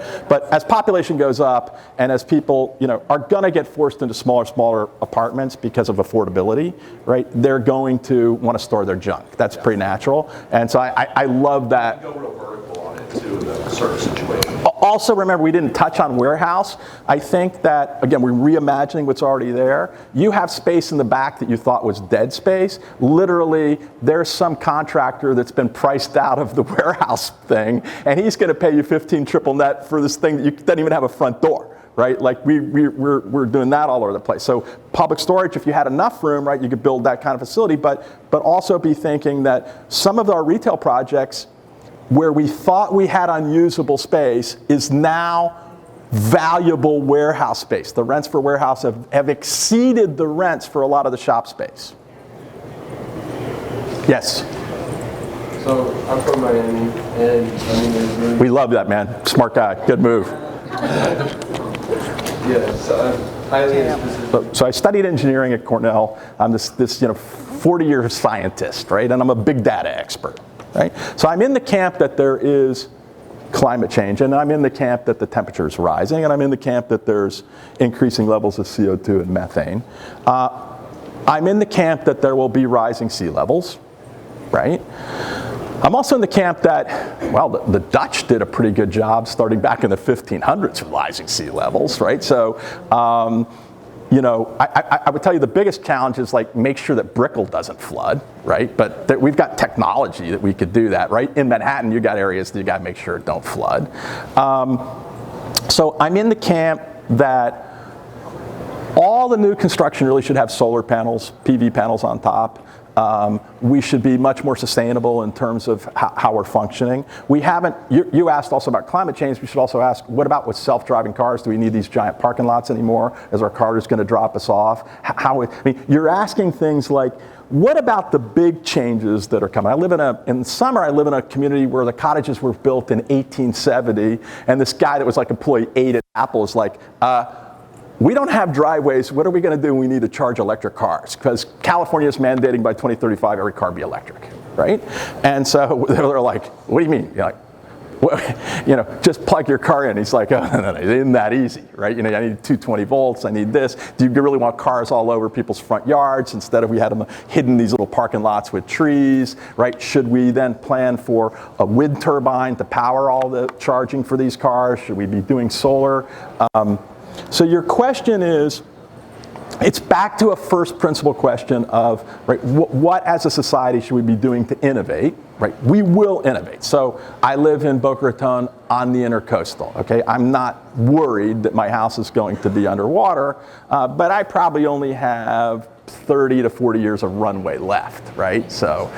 as population goes up, and as people, you know, are going to get forced into smaller apartments because of affordability, right? They're going to want to store their junk. That's pretty natural, and so I love that. Go real vertical on it too in a certain situation. Also, remember, we didn't touch on warehouse. I think that, again, we're reimagining what's already there. You have space in the back that you thought was dead space. Literally, there's some contractor that's been priced out of the warehouse thing, and he's going to pay you 15 triple net for this thing that doesn't even have a front door. Right, like we're doing that all over the place. So public storage, if you had enough room, right, you could build that kind of facility. But also be thinking that some of our retail projects, where we thought we had unusable space, is now valuable warehouse space. The rents for warehouse have exceeded the rents for a lot of the shop space. Yes. So I'm from Miami, and I mean, there's really. We love that, man. Smart guy. Good move. Yeah, so I'm highly interested. So I studied engineering at Cornell. I'm this 40-year scientist, right? And I'm a big data expert, right? So I'm in the camp that there is climate change, and I'm in the camp that the temperature is rising, and I'm in the camp that there's increasing levels of CO2 and methane. I'm in the camp that there will be rising sea levels, right? I'm also in the camp that, well, the Dutch did a pretty good job starting back in the 1500s with rising sea levels, right? So, you know, I would tell you the biggest challenge is like make sure that Brickell doesn't flood, right? But we've got technology that we could do that, right? In Manhattan, you got areas that you got to make sure it don't flood. So I'm in the camp that all the new construction really should have solar panels, PV panels on top. We should be much more sustainable in terms of how we're functioning. We haven't, you asked also about climate change. We should also ask, what about with self-driving cars? Do we need these giant parking lots anymore? Is our car just going to drop us off? I mean, you're asking things like, what about the big changes that are coming? In summer, I live in a community where the cottages were built in 1870, and this guy that was like employee 8 at Apple is like, we don't have driveways. What are we going to do? We need to charge electric cars because California is mandating by 2035 every car be electric, right? And so they're like, what do you mean? You're like, well, you know, just plug your car in. He's like, oh, no, it isn't that easy, right? You know, I need 220 volts. I need this. Do you really want cars all over people's front yards instead of we had them hidden in these little parking lots with trees, right? Should we then plan for a wind turbine to power all the charging for these cars? Should we be doing solar? So your question is, it's back to a first principle question of, right, what as a society should we be doing to innovate, right? We will innovate. So I live in Boca Raton on the intercoastal, okay? I'm not worried that my house is going to be underwater, but I probably only have 30 to 40 years of runway left, right? So,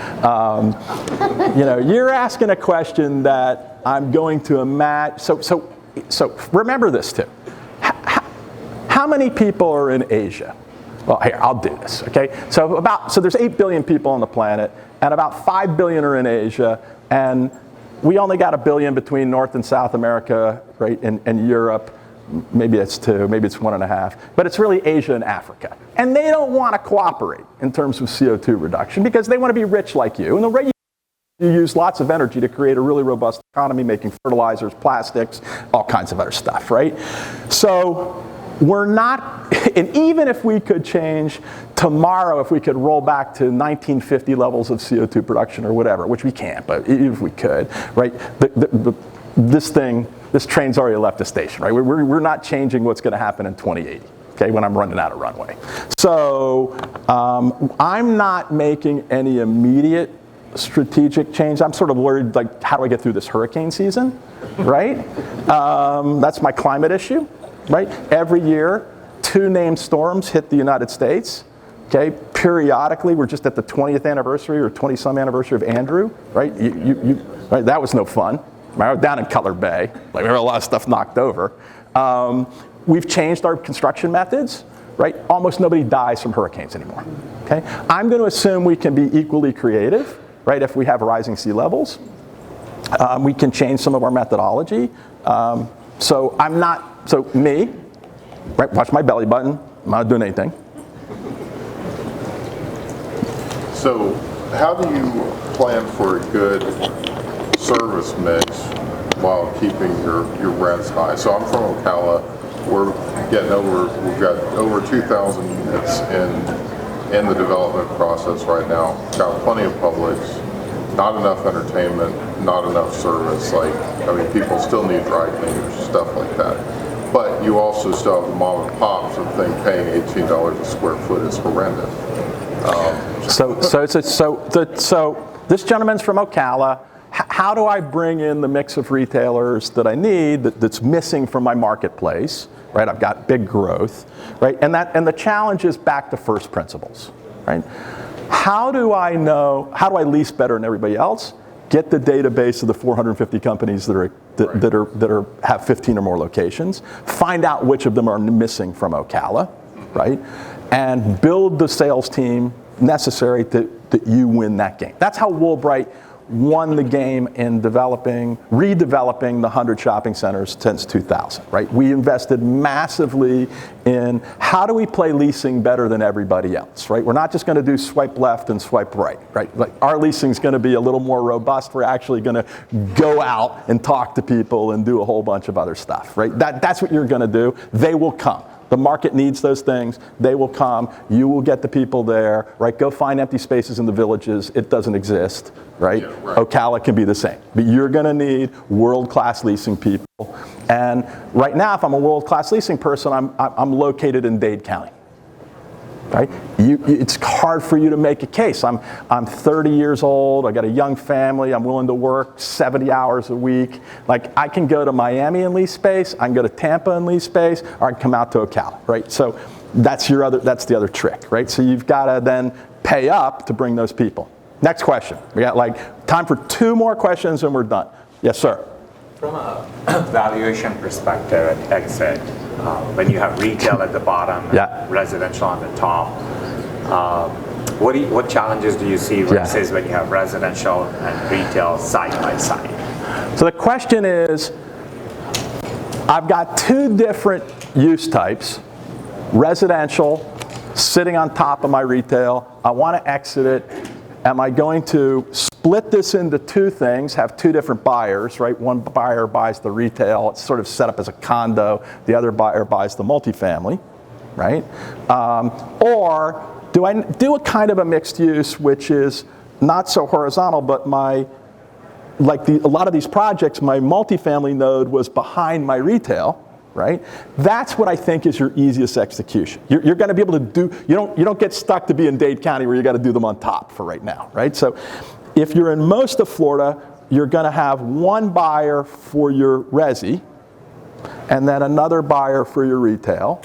you know, you're asking a question that I'm going to imagine. So remember this too. How many people are in Asia? Well, here, I'll do this, okay? So there's 8 billion people on the planet, and about 5 billion are in Asia, and we only got 1 billion between North and South America, right, and Europe. maybe it's 2, maybe it's 1.5, but it's really Asia and Africa. And they don't want to cooperate in terms of CO2 reduction because they want to be rich like you. And the rate you use lots of energy to create a really robust economy, making fertilizers, plastics, all kinds of other stuff, right? So we're not, and even if we could change tomorrow, if we could roll back to 1950 levels of CO2 production or whatever, which we can't, but if we could, right? This train's already left the station, right? We're not changing what's going to happen in 2080, okay, when I'm running out of runway. So I'm not making any immediate strategic change. I'm sort of worried, like, how do I get through this hurricane season, right? That's my climate issue, right? Every year, 2 named storms hit the United States. Okay, periodically, we're just at the 20th anniversary or 20-some anniversary of Andrew, right? Right? That was no fun. Right? Down in Cutler Bay, like, we had a lot of stuff knocked over. We've changed our construction methods, right? Almost nobody dies from hurricanes anymore. Okay, I'm going to assume we can be equally creative, right? If we have rising sea levels, we can change some of our methodology. So me, right? Watch my belly button. I'm not doing anything. So how do you plan for a good service mix while keeping your rents high? So I'm from Ocala. We've got over 2,000 units in the development process right now. Got plenty of Publix, not enough entertainment, not enough service. People still need dry cleaners, stuff like that. But you also still have the mom and pops and paying $18 a square foot is horrendous. So this gentleman's from Ocala. How do I bring in the mix of retailers that I need that's missing from my marketplace? Right, I've got big growth, right, and the challenge is back to first principles, right? How do I lease better than everybody else? Get the database of the 450 companies that have 15 or more locations. Find out which of them are missing from Ocala, right, and build the sales team necessary that you win that game. That's how Woolbright won the game in redeveloping the 100 shopping centers since 2000, right? We invested massively in how do we play leasing better than everybody else, right? We're not just going to do swipe left and swipe right? Like, our leasing is going to be a little more robust. We're actually going to go out and talk to people and do a whole bunch of other stuff, right? That's what you're going to do. They will come. The market needs those things. They will come. You will get the people there, right? Go find empty spaces in the villages. It doesn't exist, right? Yeah, right. Ocala can be the same. But you're going to need world-class leasing people. And right now, if I'm a world-class leasing person, I'm located in Dade County, right? It's hard for you to make a case. I'm 30 years old. I got a young family. I'm willing to work 70 hours a week. Like, I can go to Miami and lease space. I can go to Tampa and lease space, or I can come out to Ocala, right? So that's the other trick, right? So you've got to then pay up to bring those people. Next question. We got time for 2 more questions and we're done. Yes, sir. From a valuation perspective at exit, when you have retail at the bottom and residential on the top, what challenges do you see versus when you have residential and retail side by side? So the question is, I've got 2 different use types. Residential, sitting on top of my retail. I want to exit it. Am I going to split this into 2 things, have 2 different buyers, right? One buyer buys the retail, it's sort of set up as a condo. The other buyer buys the multifamily, right? Or do I do a kind of a mixed use, which is not so horizontal, but a lot of these projects, my multifamily node was behind my retail, right? That's what I think is your easiest execution. You're going to be able to do, you don't get stuck to be in Dade County where you got to do them on top for right now, right? So if you're in most of Florida, you're going to have one buyer for your resi and then another buyer for your retail.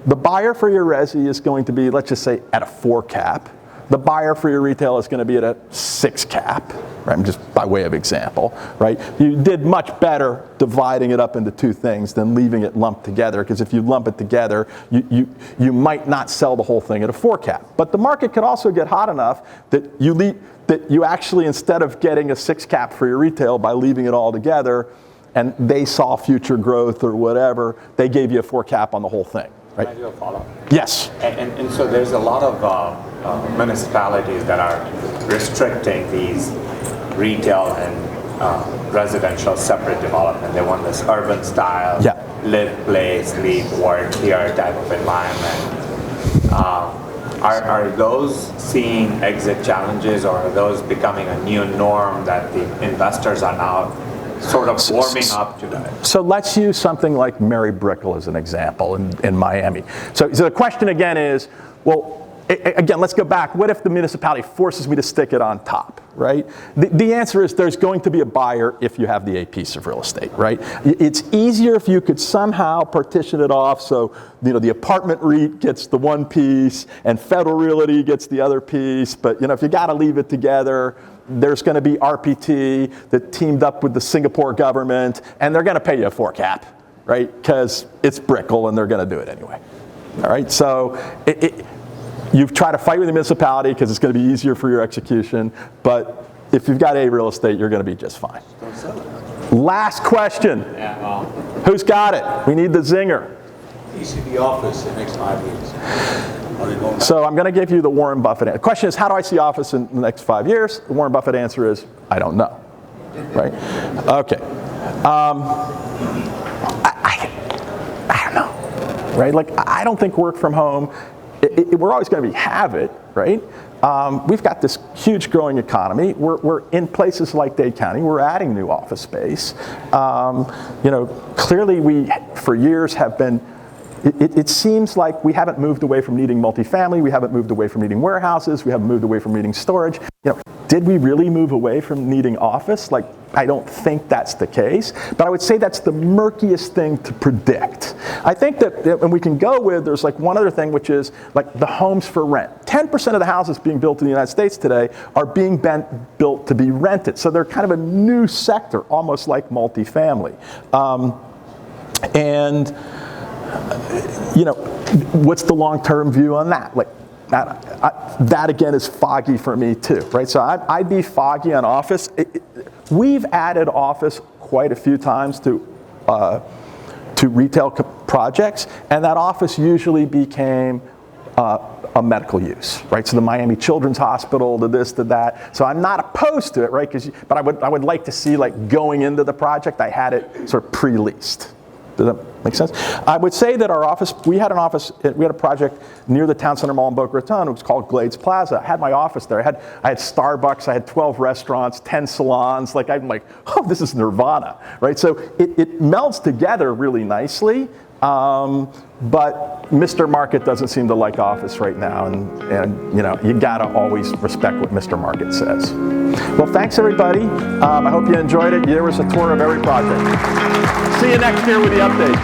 The buyer for your resi is going to be, let's just say, at a 4 cap. The buyer for your retail is going to be at a 6 cap, right? Just by way of example, right? You did much better dividing it up into 2 things than leaving it lumped together, because if you lump it together, you might not sell the whole thing at a 4 cap. But the market could also get hot enough that you actually, instead of getting a 6 cap for your retail by leaving it all together, and they saw future growth or whatever, they gave you a 4 cap on the whole thing, right? Can I do a follow-up? Yes. And so there's a lot of municipalities that are restricting these retail and residential separate development. They want this urban style, live, play, sleep, work here type of environment. Are those seeing exit challenges, or are those becoming a new norm that the investors are now sort of warming up to that? So let's use something like Mary Brickell as an example in Miami. So the question again is, well, again, let's go back. What if the municipality forces me to stick it on top, right? The answer is there's going to be a buyer if you have the A piece of real estate, right? It's easier if you could somehow partition it off so the apartment REIT gets the one piece and Federal Realty gets the other piece. But if you got to leave it together, there's going to be RPT that teamed up with the Singapore government, and they're going to pay you a 4 cap, right? Because it's Brickell and they're going to do it anyway. All right, so you've tried to fight with the municipality because it's going to be easier for your execution, but if you've got A real estate, you're going to be just fine. Last question. Who's got it? We need the zinger. ECB office in the next 5 years. So I'm going to give you the Warren Buffett answer. The question is, how do I see office in the next 5 years? The Warren Buffett answer is, I don't know. Right? Okay. I don't know. Right? Like, I don't think work from home. We're always going to have it, right? We've got this huge growing economy. We're in places like Dade County. We're adding new office space. Clearly we, for years, have been. It seems like we haven't moved away from needing multifamily. We haven't moved away from needing warehouses. We haven't moved away from needing storage. Did we really move away from needing office? Like, I don't think that's the case. But I would say that's the murkiest thing to predict. I think that, and we can go with, there's like one other thing, which is like the homes for rent. 10% of the houses being built in the United States today are being built to be rented. So they're kind of a new sector, almost like multifamily. What's the long-term view on that? Like, that again is foggy for me too, right? So I'd be foggy on office. We've added office quite a few times to retail projects, and that office usually became a medical use, right? So the Miami Children's Hospital, to this, to that. So I'm not opposed to it, right? But I would like to see, like, going into the project, I had it sort of pre-leased. Does that make sense? I would say that our office, we had a project near the Town Center Mall in Boca Raton. It was called Glades Plaza. I had my office there. I had Starbucks. I had 12 restaurants, 10 salons. Like, I'm like, oh, this is nirvana, right? So it melds together really nicely. But Mr. Market doesn't seem to like office right now, and you gotta always respect what Mr. Market says. Well, thanks everybody. I hope you enjoyed it. There was a tour of every project. See you next year with the update.